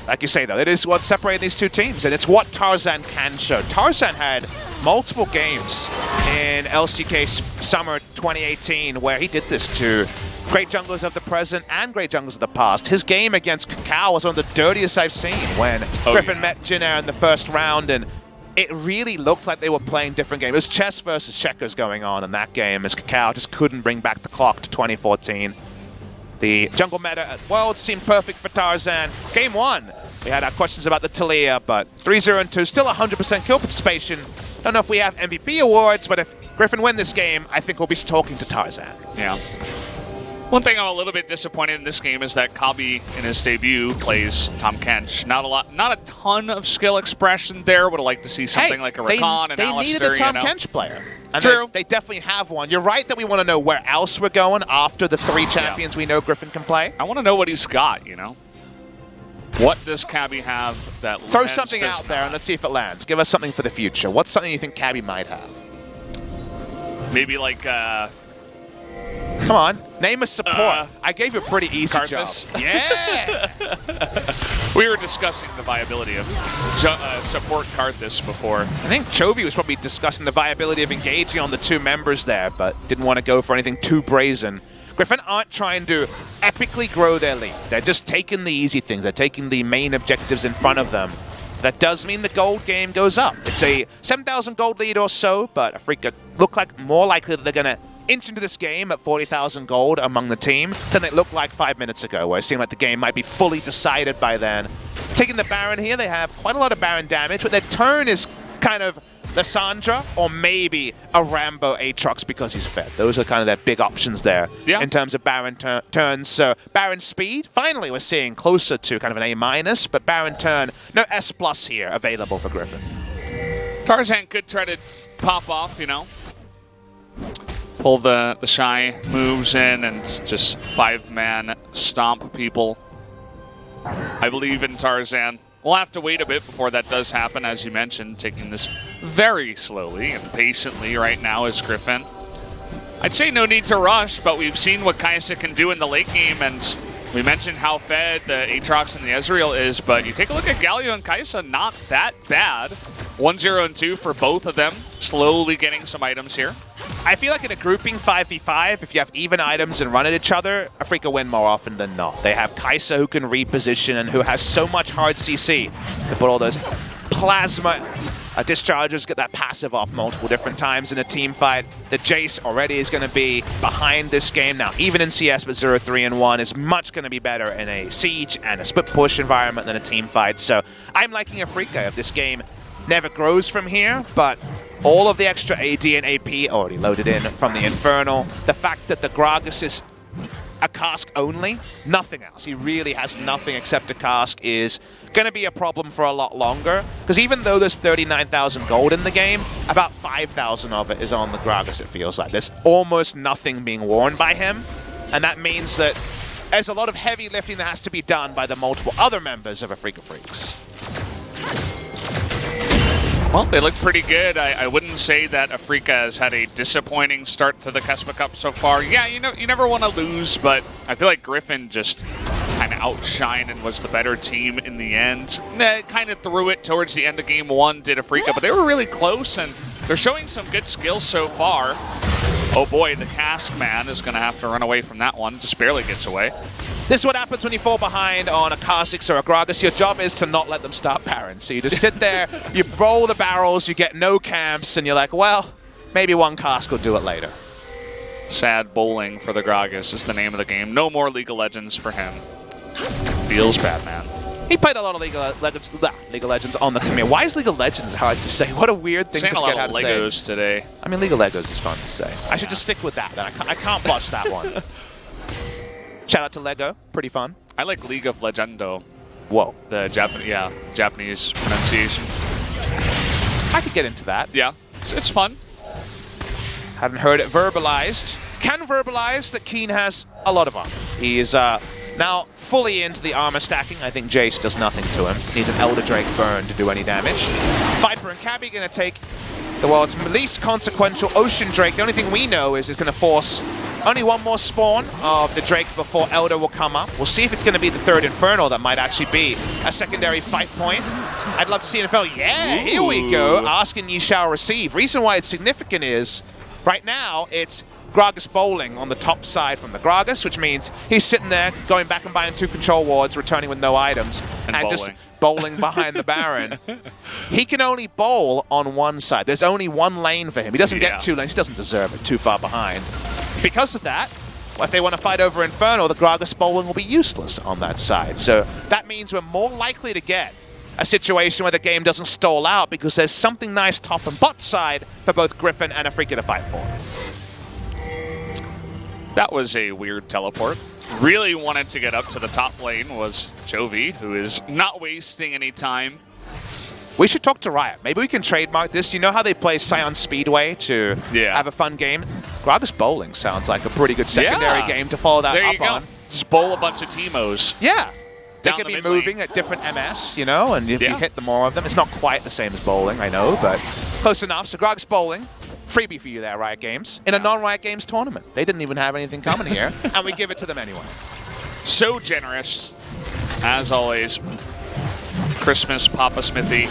Like you say, though, it is what separates these two teams, and it's what Tarzan can show. Tarzan had multiple games in LCK Summer 2018 where he did this to great junglers of the present and great junglers of the past. His game against KeSPA was one of the dirtiest I've seen when Griffin met Jinair in the first round, and it really looked like they were playing different games. It was chess versus checkers going on in that game as KeSPA just couldn't bring back the clock to 2014. The jungle meta at Worlds seemed perfect for Tarzan. Game 1, we had our questions about the Taliyah, but 3-0-2, still 100% kill participation. Don't know if we have MVP awards, but if Griffin win this game, I think we'll be talking to Tarzan. Yeah. One thing I'm a little bit disappointed in this game is that Kabi in his debut plays Tahm Kench. Not a ton of skill expression there. Would have liked to see something like a Rakan and Alistair. They needed a Tahm Kench player. And True. They definitely have one. You're right that we want to know where else we're going after the 3 champions we know Griffin can play. I want to know what he's got, you know? What does Kabi have that Throw something out there and let's see if it lands. Give us something for the future. What's something you think Kabi might have? Maybe like Come on, name a support. I gave you a pretty easy Karthus. job. Yeah! We were discussing the viability of support Karthus before. I think Chovy was probably discussing the viability of engaging on the 2 members there, but didn't want to go for anything too brazen. Griffin aren't trying to epically grow their lead. They're just taking the easy things. They're taking the main objectives in front of them. That does mean the gold game goes up. It's a 7,000 gold lead or so, but Afreeca look like more likely that they're going to inch into this game at 40,000 gold among the team than it looked like 5 minutes ago, where it seemed like the game might be fully decided by then. Taking the Baron here, they have quite a lot of Baron damage, but their turn is kind of Lissandra or maybe a Rambo Aatrox because he's fed. Those are kind of their big options there in terms of Baron turns. So Baron speed, finally we're seeing closer to kind of an A-, but Baron turn, no S+ here available for Griffin. Tarzan could try to pop off, you know? Pull the shy moves in and just 5-man stomp people. I believe in Tarzan. We'll have to wait a bit before that does happen, as you mentioned, taking this very slowly and patiently right now as Griffin. I'd say no need to rush, but we've seen what KeSPA can do in the late game, and we mentioned how fed the Aatrox and the Ezreal is, but you take a look at Galio and KeSPA, not that bad. 1-0-2 for both of them, slowly getting some items here. I feel like in a grouping 5v5, if you have even items and run at each other, Afreeca win more often than not. They have KeSPA who can reposition and who has so much hard CC to put all those plasma dischargers, get that passive off multiple different times in a team fight. The Jace already is going to be behind this game. Now, even in CS, but 0-3-1 is much going to be better in a siege and a split push environment than a team fight. So I'm liking Afreeca if this game never grows from here, but all of the extra AD and AP already loaded in from the Infernal. The fact that the Gragas is a cask only, nothing else. He really has nothing except a cask is going to be a problem for a lot longer. Because even though there's 39,000 gold in the game, about 5,000 of it is on the Gragas, it feels like. There's almost nothing being worn by him. And that means that there's a lot of heavy lifting that has to be done by the multiple other members of Afreeca Freecs. Well, they look pretty good. I wouldn't say that Afreeca has had a disappointing start to the KeSPA Cup so far. Yeah, you know, you never want to lose, but I feel like Griffin just kind of outshined and was the better team in the end. Kind of threw it towards the end of game 1, did Afreeca, but they were really close, and they're showing some good skills so far. Oh boy, the cask man is going to have to run away from that one. Just barely gets away. This is what happens when you fall behind on a Kha'Zix or a Gragas. Your job is to not let them start Baron. So you just sit there, you roll the barrels, you get no camps, and you're like, well, maybe one cask will do it later. Sad bowling for the Gragas is the name of the game. No more League of Legends for him. Feels bad, man. He played a lot of League of Legends on the Khmer. Why is League of Legends hard to say? What a weird thing to forget how to say. Saying a lot of Legos today. I mean, League of Legos is fun to say. I should just stick with that. I can't botch that one. Shout out to Lego. Pretty fun. I like League of Legendo. Whoa. The Japanese pronunciation. I could get into that. Yeah, it's fun. Haven't heard it verbalized. Can verbalize that Keen has a lot of armor. He is now fully into the armor stacking. I think Jace does nothing to him. Needs an Elder Drake burn to do any damage. Viper and Cabby going to take the world's least consequential Ocean Drake. The only thing we know is it's going to force only one more spawn of the Drake before Elder will come up. We'll see if it's going to be the third Infernal. That might actually be a secondary fight point. I'd love to see an Infernal. Yeah, here we go. Ask and ye shall receive. Reason why it's significant is right now it's Gragas bowling on the top side from the Gragas, which means he's sitting there going back and buying 2 control wards, returning with no items, and just bowling behind the Baron. He can only bowl on one side. There's only one lane for him. He doesn't get 2 lanes. He doesn't deserve it. Too far behind. Because of that, if they want to fight over Infernal, the Gragas bowling will be useless on that side. So that means we're more likely to get a situation where the game doesn't stall out because there's something nice top and bot side for both Griffin and Afreeca to fight for. That was a weird teleport. Really wanted to get up to the top lane was Chovy, who is not wasting any time. We should talk to Riot. Maybe we can trademark this. Do you know how they play Scion Speedway to have a fun game? Gragas bowling sounds like a pretty good secondary game to follow that there up you go. on. Just bowl a bunch of Teemos. Yeah. They Down could the be moving at different MS, you know, and if you hit the more of them, it's not quite the same as bowling, I know, but close enough. So Gragas bowling, freebie for you there, Riot Games, in a non-Riot Games tournament. They didn't even have anything coming here, and we give it to them anyway. So generous, as always. Christmas, Papa Smithy,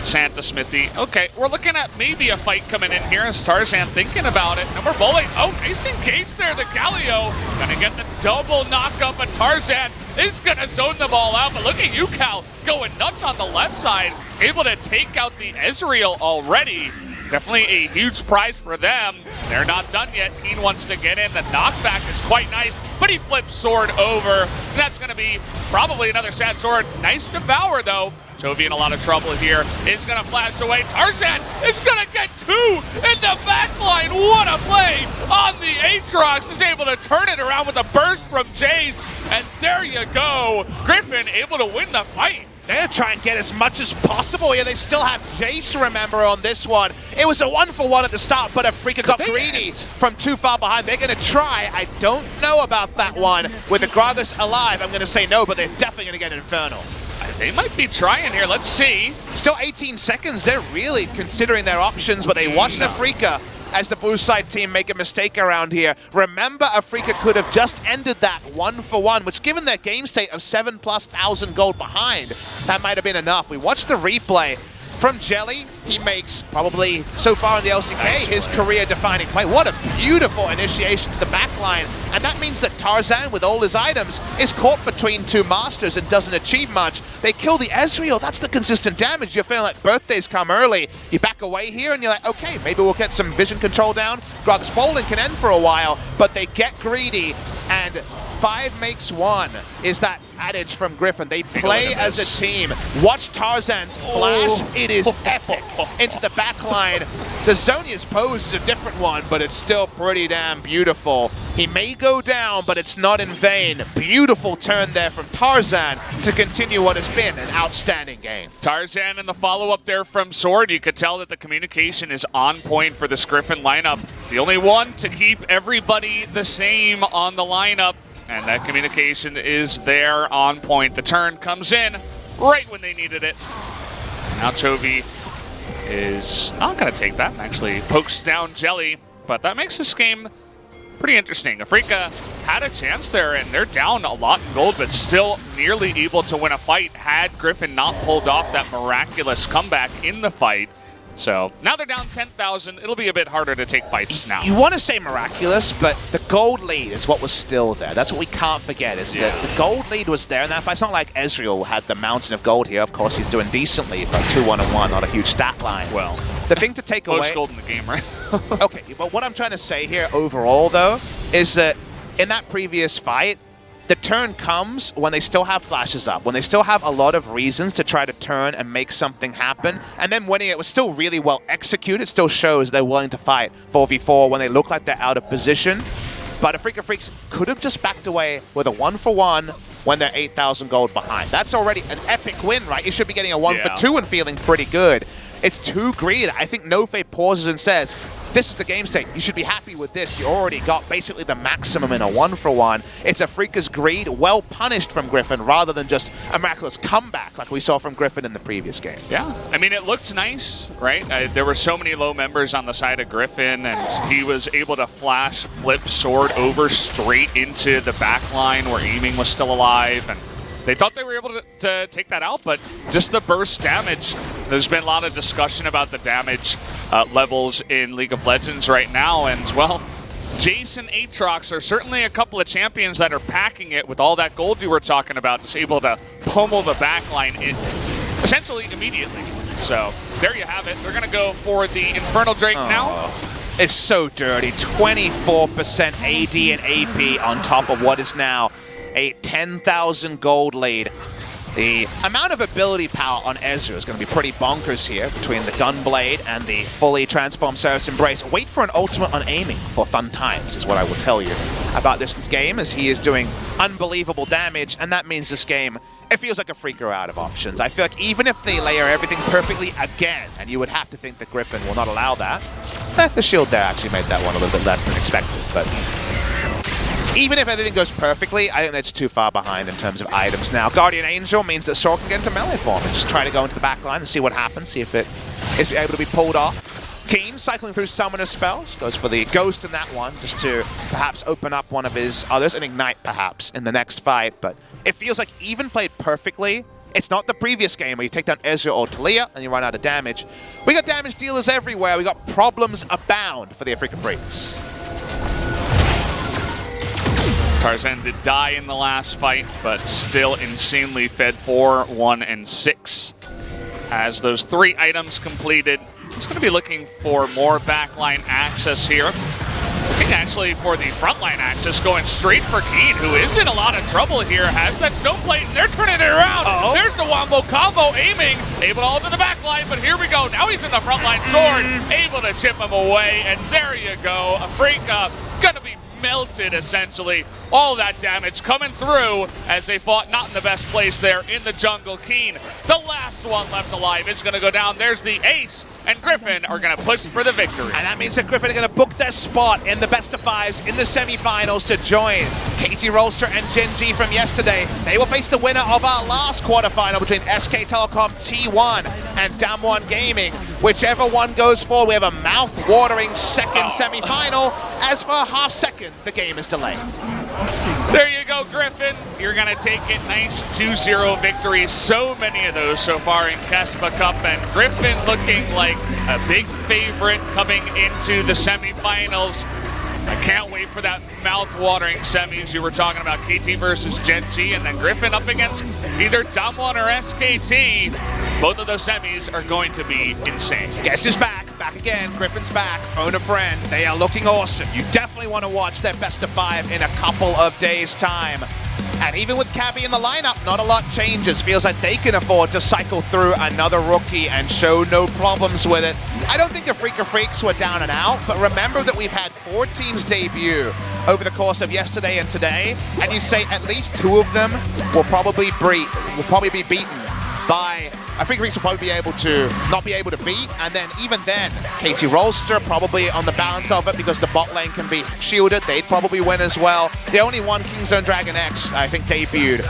Santa Smithy. Okay, we're looking at maybe a fight coming in here. Tarzan thinking about it. And we're bowling. Oh, nice engage there. The Galio gonna get the double knock up, but Tarzan is gonna zone them all out. But look at you, Cal, going nuts on the left side. Able to take out the Ezreal already. Definitely a huge prize for them. They're not done yet. Keen wants to get in. The knockback is quite nice, but he flips sword over. That's going to be probably another sad sword. Nice devour, though. Chovy in a lot of trouble here. Is going to flash away. Tarzan is going to get 2 in the backline. What a play on the Aatrox. Is able to turn it around with a burst from Jace. And there you go. Griffin able to win the fight. They're going to try and get as much as possible. Yeah, they still have Jace, remember, on this one. It was a 1-for-1 at the start, but Afreeca got greedy from too far behind. They're going to try. I don't know about that one. With the Gragas alive, I'm going to say no, but they're definitely going to get Infernal. They might be trying here. Let's see. Still 18 seconds. They're really considering their options, but they watched Afreeca as the blue side team make a mistake around here. Remember, Afreeca could have just ended that 1-for-1, which given their game state of 7,000+ gold behind, that might have been enough. We watched the replay from Jelly. He makes probably, so far in the LCK, his career-defining play. What a beautiful initiation to the backline. And that means that Tarzan, with all his items, is caught between 2 masters and doesn't achieve much. They kill the Ezreal. That's the consistent damage. You're feeling like birthdays come early. You back away here and you're like, okay, maybe we'll get some vision control down. Gragas bowling can end for a while, but they get greedy, and 5 makes 1 is that adage from Griffin. They play as a team. Watch Tarzan's flash. It is epic into the backline. The Zhonya's pose is a different one, but it's still pretty damn beautiful. He may go down, but it's not in vain. Beautiful turn there from Tarzan to continue what has been an outstanding game. Tarzan and the follow-up there from Sword. You could tell that the communication is on point for this Griffin lineup. The only one to keep everybody the same on the lineup. And that communication is there on point. The turn comes in right when they needed it. Now Chovy is not going to take that and actually pokes down Jelly. But that makes this game pretty interesting. Afreeca had a chance there, and they're down a lot in gold, but still nearly able to win a fight had Griffin not pulled off that miraculous comeback in the fight. So now they're down 10,000. It'll be a bit harder to take fights now. You want to say miraculous, but the gold lead is what was still there. That's what we can't forget, is that the gold lead was there in that fight. It's not like Ezreal had the mountain of gold here. Of course, he's doing decently from 2-1-1, not a huge stat line. Well, the thing to take away... most gold in the game, right? Okay, but what I'm trying to say here overall, though, is that in that previous fight, the turn comes when they still have flashes up, when they still have a lot of reasons to try to turn and make something happen, and then winning it was still really well executed. It still shows they're willing to fight 4v4 when they look like they're out of position. But Afreeca Freecs could have just backed away with a 1-for-1 when they're 8,000 gold behind. That's already an epic win, right? You should be getting a 1-for-2 and feeling pretty good. It's too greedy. I think NoFape pauses and says, this is the game state. You should be happy with this. You already got basically the maximum in a 1-for-1. It's Afreeca's greed, well punished from Griffin, rather than just a miraculous comeback like we saw from Griffin in the previous game. Yeah, I mean, it looked nice, right? There were so many low members on the side of Griffin, and he was able to flash, flip sword over straight into the back line where aiming was still alive, and they thought they were able to take that out, but just the burst damage. There's been a lot of discussion about the damage levels in League of Legends right now, and, well, Jace and Aatrox are certainly a couple of champions that are packing it with all that gold you were talking about, just able to pummel the backline essentially immediately. So there you have it. They're going to go for the Infernal Drake now. It's so dirty. 24% AD and AP on top of what is now a 10,000 gold lead. The amount of ability power on Ezreal is going to be pretty bonkers here between the Gunblade and the fully transformed Seraph's Embrace. Wait for an ultimate on aiming for fun times is what I will tell you about this game, as he is doing unbelievable damage, and that means this game, it feels like Afreeca are out of options. I feel like even if they layer everything perfectly again, and you would have to think that Griffin will not allow that, the shield there actually made that one a little bit less than expected, but even if everything goes perfectly, I think that's too far behind in terms of items now. Guardian Angel means that Saw can get into melee form and just try to go into the back line and see what happens, see if it is able to be pulled off. Keen cycling through Summoner spells, goes for the Ghost in that one, just to perhaps open up one of his others, and Ignite perhaps in the next fight, but it feels like even played perfectly, it's not the previous game where you take down Ezreal or Talia and you run out of damage. We got damage dealers everywhere, we got problems abound for the Afreeca Freecs. Tarzan did die in the last fight, but still insanely fed 4, 1, and 6. As those 3 items completed, he's going to be looking for more backline access here. Looking actually for the frontline access, going straight for Keen, who is in a lot of trouble here. Has that stone plate, and they're turning it around. There's the wombo combo, aiming, able to hold to the backline, but here we go. Now he's in the frontline sword, able to chip him away, and there you go. Afreeca going to be melted, essentially. All that damage coming through as they fought not in the best place there in the jungle. Keen, the last one left alive, is going to go down. There's the ace, and Griffin are going to push for the victory. And that means that Griffin are going to book their spot in the best-of-5s in the semifinals to join Katie Rolster and Gen.G from yesterday. They will face the winner of our last quarterfinal between SK Telecom T1 and Damwon Gaming. Whichever one goes forward, we have a mouth-watering second semifinal. As for a half second, the game is delayed. There you go, Griffin. You're going to take it. Nice 2-0 victory. So many of those so far in KeSPA Cup, and Griffin looking like a big favorite coming into the semifinals. I can't wait for that mouth-watering semis you were talking about, KT versus Gen.G, and then Griffin up against either Damwon or SKT. Both of those semis are going to be insane. Guess who's back? Back again. Griffin's back. Phone a friend. They are looking awesome. You definitely want to watch their best-of-5 in a couple of days' time. And even with Cavi in the lineup, not a lot changes. Feels like they can afford to cycle through another rookie and show no problems with it. I don't think Afreeca Freecs were down and out, but remember that we've had 4 teams debut over the course of yesterday and today, and you say at least 2 of them will probably be beaten by Afreeca Freecs will probably be able to not be able to beat, and then even then, KT Rolster probably on the balance of it because the bot lane can be shielded. They'd probably win as well. The only one Kingzone Dragon X, I think, debuted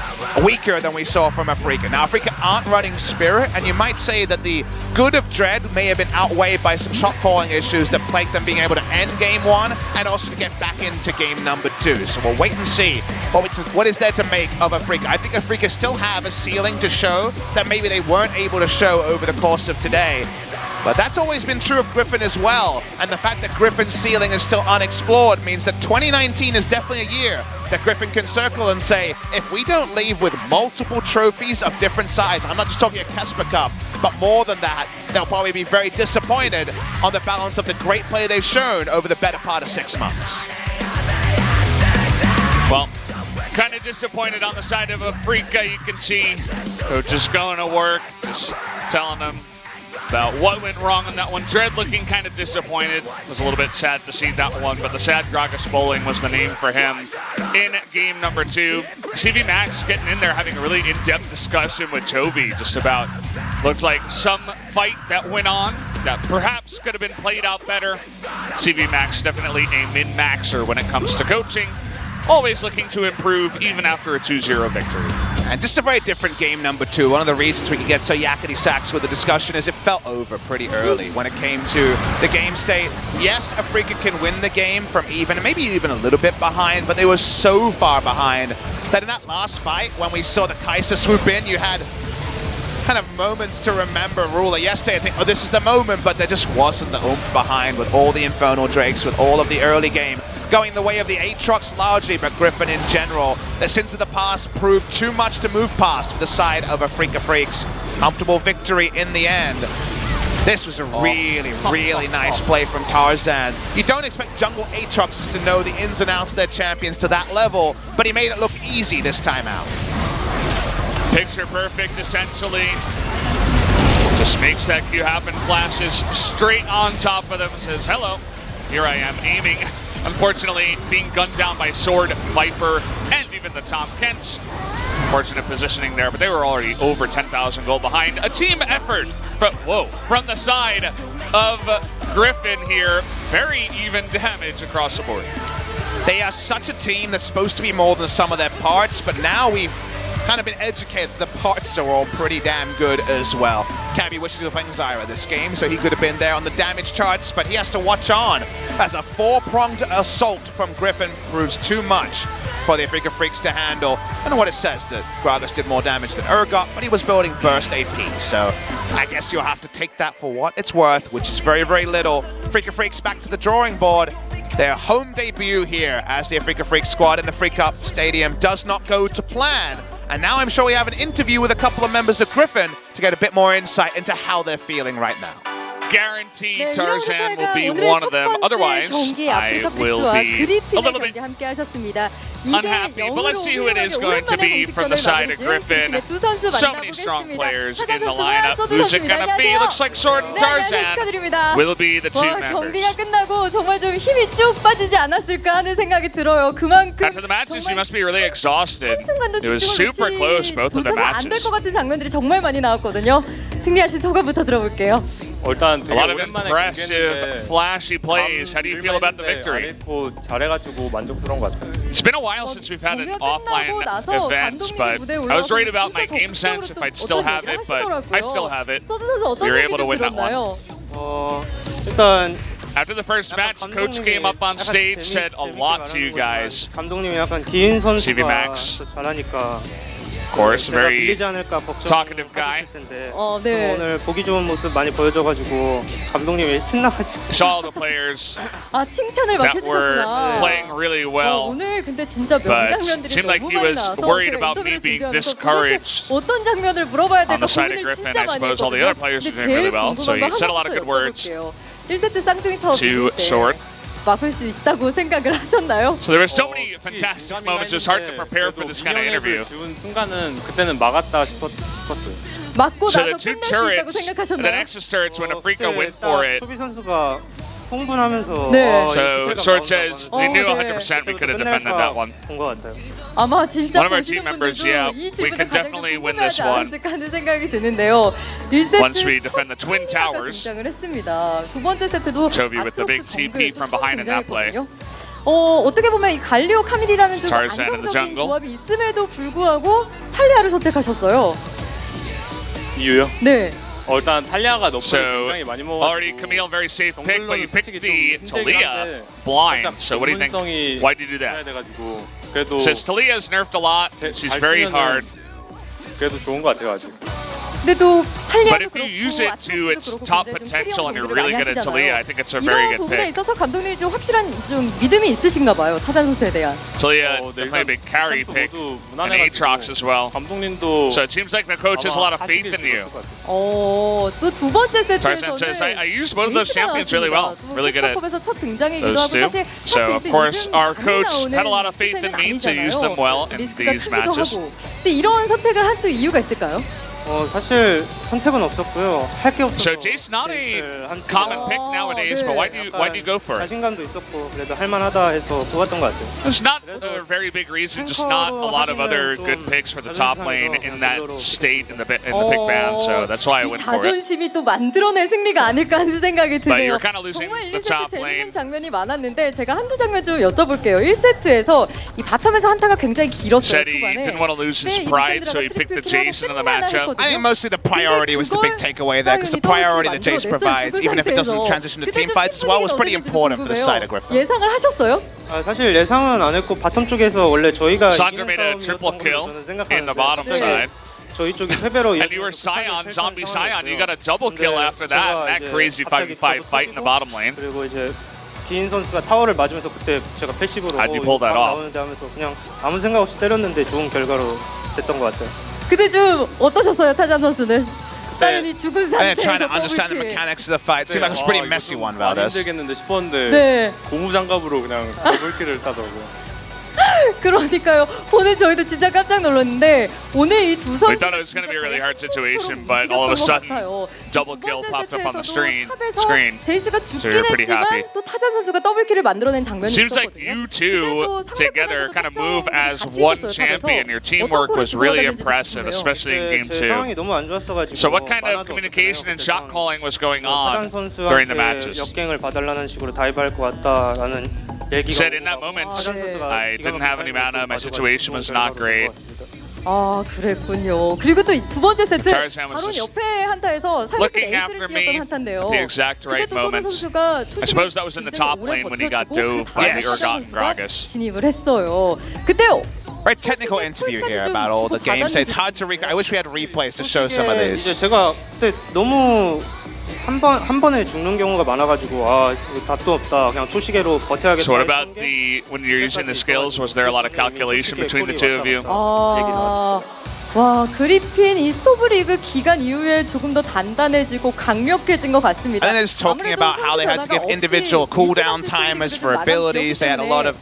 weaker than we saw from Afreeca. Now, Afreeca aren't running Spirit, and you might say that the good of Dread may have been outweighed by some shot calling issues that plagued them being able to end game 1 and also to get back into game number 2. So we'll wait and see what is there to make of Afreeca. I think Afreeca still have a ceiling to show that maybe they weren't able to show over the course of today. But that's always been true of Griffin as well. And the fact that Griffin's ceiling is still unexplored means that 2019 is definitely a year that Griffin can circle and say, if we don't leave with multiple trophies of different size, I'm not just talking a KeSPA Cup, but more than that, they'll probably be very disappointed on the balance of the great play they've shown over the better part of 6 months. Well, kind of disappointed on the side of Afreeca. You can see coach just going to work, just telling them about what went wrong on that one. Dread looking kind of disappointed. Was a little bit sad to see that one, but the sad Gragas Bowling was the name for him in game number 2. CV Max getting in there, having a really in-depth discussion with Toby just about, looked like some fight that went on that perhaps could have been played out better. CV Max definitely a min-maxer when it comes to coaching. Always looking to improve even after a 2-0 victory. And just a very different game number 2. One of the reasons we could get so yakety sacks with the discussion is it felt over pretty early when it came to the game state. Yes, Afreeca can win the game from even, maybe even a little bit behind, but they were so far behind that in that last fight, when we saw the KeSPA swoop in, you had kind of moments to remember. Ruler yesterday, I think, oh, this is the moment, but there just wasn't the oomph behind with all the Infernal Drakes, with all of the early game going the way of the Aatrox largely, but Griffin in general. The sins of the past proved too much to move past for the side of Afreeca Freecs. Comfortable victory in the end. This was a really nice play from Tarzan. You don't expect jungle Aatroxes to know the ins and outs of their champions to that level, but he made it look easy this time out. Picture perfect, essentially. Just makes that Q happen, flashes straight on top of them, says, hello, here I am, aiming. Unfortunately, being gunned down by Sword, Viper, and even the Tom Kents. Fortunate positioning there, but they were already over 10,000 gold behind. A team effort, but whoa, from the side of Griffin here. Very even damage across the board. They are such a team that's supposed to be more than some of their parts, but now we've kind of been educated that the parts are all pretty damn good as well. Cabby wishes to have Zyra this game, so he could have been there on the damage charts, but he has to watch on as a 4-pronged assault from Griffin proves too much for the Afreeca Freecs to handle. I don't know what it says that Gragas did more damage than Urgot, but he was building burst AP, so I guess you'll have to take that for what it's worth, which is very, very little. Afreeca Freecs back to the drawing board. Their home debut here as the Afreeca Freecs squad in the Freak Up Stadium does not go to plan. And now I'm sure we have an interview with a couple of members of Griffin to get a bit more insight into how they're feeling right now. Guaranteed Tarzan will be one of them. Otherwise, I will be a little bit unhappy. But let's see who it is going to be from the side of Griffin. So many strong players in the lineup. Who's it going to be? Looks like Sword and Tarzan will be the 2 members. After the matches, you must be really exhausted. It was super close, both of the matches. A lot of impressive, flashy plays. How do you feel about the victory? It's been a while since we've had an offline event, but I was worried about my game sense if I'd still have it, but I still have it. We were able to win that one. After the first match, Coach came up on stage, said a lot to you guys. CV Max, of course, very talkative guy. Saw the players that were playing really well, but it seemed like he was worried about me being discouraged on the side of Griffin. I suppose all the other players are doing really well, so he said a lot of good words to Sword. So there were so many fantastic moments, it was hard to prepare for this kind of interview. So the 2 turrets, and then X's turrets when Afreeca went for it. 흥분하면서 네. So Sword says they knew 100% we could have defended that one. 본것 같아요. 아마 진짜 One of our 보시는 team members, 분들도 yeah, 이 we 질문을 can 가장 definitely 좀 win this 궁금해하지 one. 않았을까 하는 생각이 드는데요. 1세트 Once we defend the twin towers. 등장을 했습니다. 두 번째 세트도 Chovy with the big TP from behind in that play. 어떻게 보면 이 갈리오 카밀이라는 좀 Tarzan in the 안정적인 jungle. 조합이 있음에도 불구하고 탈리아를 선택하셨어요. 이유요? 네. 일단 탈리아가 너프 So 굉장히 많이 먹어가지고 already Camille very safe pick, but you picked the 솔직히 좀 Talia 힘들긴 blind. 한데 So what do you think? 전문성이 Why did you do 있어야 that? 돼가지고 그래도 Says Talia's nerfed a lot. She's 잘 very 쓰면은 hard. 그래도 좋은 것 같아요 아직. 근데 또 탈리아도 But if you use it to its top potential and you're really good at Talia, I think it's a very 이런 good 부분에 pick. 있어서 감독님이 좀 확실한 좀 믿음이 있으신가 봐요. 타잔 선수에 대한. Talia 네, definitely a big carry 챔프 pick, 모두 and Aatrox as well. 감독님도 So it seems like the coach has a lot of faith in you. 또 두 번째 세트에서는 Tarzan says, I used both of those champions really well. Really good at 컵에서 첫 등장이기도 those 하고 two. 사실 So of 컵 course 베이스 our 요즘 coach 많이 had a lot 나오는 of faith in 추세는 me to use them 아니잖아요. well in 리스크가 these 크기도 matches. 하고. 근데 이런 선택을 한 또 이유가 있을까요? 사실 선택은 없었고요. 할 게 없어서. So Jace not a 제이스를 한 common 팀 pick nowadays, but why do you go for it? 자신감도 있었고 그래도 할만하다 해서 뽑았던 것 같아요. It's not a very big reason, just not a lot of other good picks for the top lane in that state in the pick ban. So that's why I 이 went for it. 자존심이 또 만들어낸 승리가 아닐까 하는 생각이 But 드네요. you're kind of losing 정말 the 1세트 top 재밌는 lane. 장면이 많았는데 제가 한두 장면 좀 여쭤볼게요. 1세트에서 이 바텀에서 한타가 굉장히 길었어요. Said he 초반에. didn't want to lose his 근데 이 pride, so he 디펜더가 picked the 트리플 Jace into the 킬하고 matchup. I think mostly the priority was the big takeaway there, because the priority that Jace provides, even if it doesn't transition to team fights as well, was pretty important for the side of Griffin. 예상을 하셨어요? 사실 예상은 안 했고 바텀 쪽에서 원래 저희가 Sandra 이기는 made a triple 싸움이었던 kill 걸로 저는 in the 생각하는데 bottom 갑자기 side. 저희 쪽이 패배로 And you were Scion, zombie Scion. You got a double kill after that, and that crazy 5v5 fight in the bottom lane. 그리고 이제 기인 선수가 타워를 맞으면서 그때 제가 패시브로 How'd you pull that off? 나오는데 하면서 그냥 아무 생각 없이 때렸는데 좋은 결과로 됐던 것 같아요. 근데 좀 어떠셨어요, 타잔 선수는? 사연이 죽은 I think trying 상태에서 to understand the 더블킬. mechanics of the fight. Seemed like it was a pretty messy one, 많이 Valdez. 힘들겠는데 싶었는데 네. 고무장갑으로 그냥 더블킬을 따더라고요. 그러니까요. 오늘 저희도 진짜 깜짝 놀랐는데 오늘 이 두 선수 We thought it was going to be a really hard situation, but all of a sudden, double kill popped up on the screen. 제이스가 So you're 죽긴 pretty 했지만 happy. 또 타잔 선수가 더블킬을 만들어낸 장면이 Seems like 있었거든요. you two 근데 또 together 상대편에서도 kind of move 탑정으로 as 같이 one 있었어요, champion. 탑에서. Your teamwork 어떤 was 골을 really 들어갔는지 impressive, 궁금해요. especially in game 제 2. 상황이 너무 안 좋았어가지고 So what kind of 만화도 communication and 없었잖아요, shot 그때 calling was going 타잔 on during the 선수한테 matches? 역갱을 봐달라는 식으로 다이브할 것 같다라는 얘기가 Said in 오고 that moment, 타잔 선수가 I 기가 didn't have any mana, my situation was not great. 아 그랬군요. 그리고 또 두 번째 세트 Tarzan was 바로 just 옆에 한타에서 상대편 looking 에이스를 after 뛰었던 me 한타인데요. at the exact right 그때 또 소드 moments. 선수가 I suppose that was in the top lane when he got dove by the Urgot and Gragas. 진입을 했어요. 그때 Very technical interview here about all the games. It's hard to I wish we had replays to show some of 이제 these. 제가 그때 너무 한 번에 죽는 경우가 많아가지고 이거 답도 없다 그냥 초시계로 버텨야겠다. So what about when you're using the skills? Was there a lot of calculation between the two of you? 와 그리핀 이 스토브 리그 기간 이후에 조금 더 단단해지고 강력해진 것 같습니다. And then it's talking about how they had to give individual cooldown timers for abilities. They had a lot of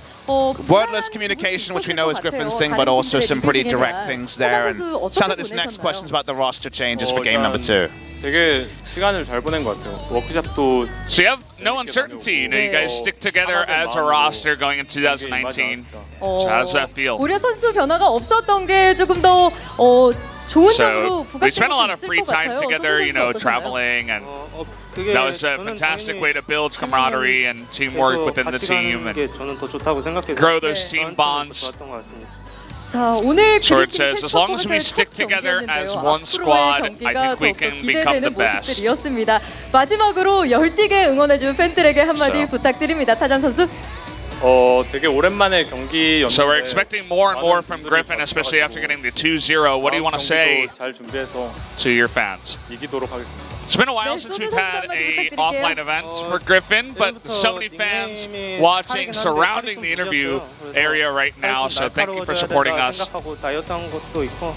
wordless communication, which we know is Griffin's thing, but also some pretty direct things there. And sounds like this next question's about the roster changes for game number 2. 되게 시간을 잘 보낸 것 같아요. 워크샵도 So you have no uncertainty. You know, you guys stick together as a roster going into 2019. So how does that feel? 고려 선수 변화가 없었던 게 조금 더 좋은 점으로 So we spent a lot of 있을 free 것 time 같아요. together, 소드 you know, 선수 어떠셨나요? traveling, and 그게 that was a 저는 fantastic 당연히 way to build camaraderie and teamwork 계속 within the 같이 team 가는 게 and 저는 더 좋다고 생각해서 grow those 네. team 저한테는 더 bonds. 좋았던 것 같습니다. 자 오늘 Sword 그리핀 says, as long as we 첫 stick together as one 경기였는데요. squad, 앞으로의 I 경기가 think we 더욱더 can become the 기대되는 best. 모습들이었습니다. 마지막으로 열띠게 응원해준 팬들에게 한마디 So. 부탁드립니다. 타잔 선수. 되게 오랜만에 경기였는데 So we're expecting more and more from Griffin, especially after getting the 2-0. What do you want to say 잘 준비해서 to your fans? 이기도록 하겠습니다. It's been a while since we've had a offline event for Griffin, but so many fans watching surrounding the interview area right now, so thank you for supporting us. 다이어트한 것도 있고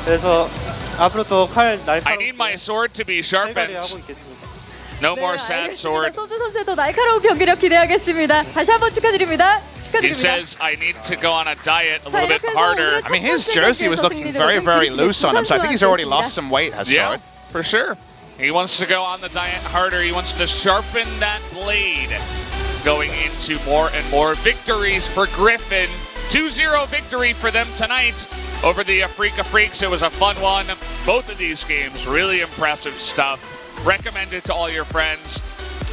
그래서 앞으로 더칼 I need my sword to be sharpened. 하고 있겠습니다. No more sad sword. 소드 선수의 더 날카로운 경기력 기대하겠습니다. 다시 한번 축하드립니다. He 축하드립니다. says I need to go on a diet a 자, little bit 이렇게 해서 harder. 오늘의 I mean, his jersey was looking very, very loose on him, so I think he's already lost some weight, has Yeah, Sword. for sure. He wants to go on the diet harder. He wants to sharpen that blade. Going into more and more victories for Griffin. 2-0 victory for them tonight over the Afreeca Freecs. It was a fun one. Both of these games, really impressive stuff. Recommend it to all your friends.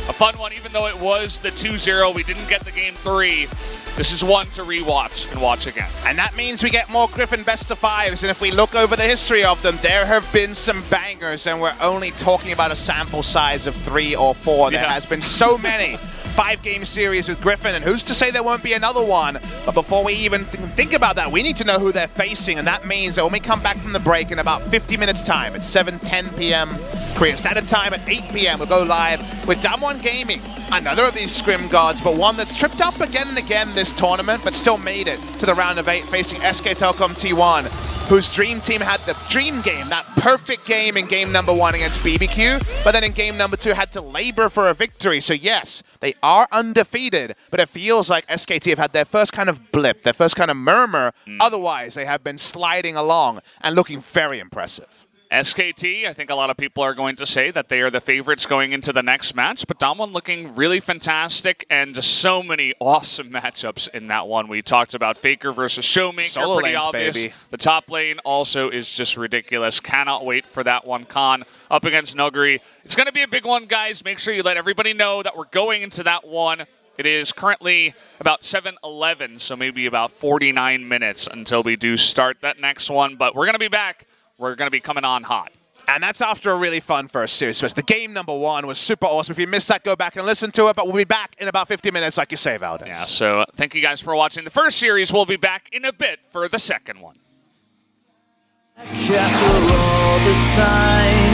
A fun one, even though it was the 2-0. We didn't get the game 3. This is one to rewatch and watch again. And that means we get more Griffin best of fives. And if we look over the history of them, there have been some bangers, and we're only talking about a sample size of 3 or 4. There has been so many. 5-game series with Griffin, and who's to say there won't be another one? But before we even think about that, we need to know who they're facing, and that means that when we come back from the break in about 50 minutes time, at 7:10 p.m. Korean Standard Time, at 8 p.m. we'll go live with Damwon Gaming, another of these Scrim Gods, but one that's tripped up again and again this tournament, but still made it to the round of 8, facing SK Telecom T1, whose dream team had the dream game, that perfect game in game number 1 against BBQ, but then in game number 2 had to labor for a victory. So yes, they are undefeated, but it feels like SKT have had their first kind of blip, their first kind of murmur. Otherwise, they have been sliding along and looking very impressive. SKT, I think a lot of people are going to say that they are the favorites going into the next match, but Damwon looking really fantastic, and so many awesome matchups in that one. We talked about Faker versus Showmaker, Solo pretty lanes, obvious. baby. The top lane also is just ridiculous. Cannot wait for that one. Khan up against Nuguri. It's going to be a big one, guys. Make sure you let everybody know that we're going into that one. It is currently about 7:11, so maybe about 49 minutes until we do start that next one, but we're going to be back. We're going to be coming on hot. And that's after a really fun first series. The game number 1 was super awesome. If you missed that, go back and listen to it. But we'll be back in about 50 minutes, like you say, Valdez. Yeah, so thank you guys for watching the first series. We'll be back in a bit for the second one. After all this time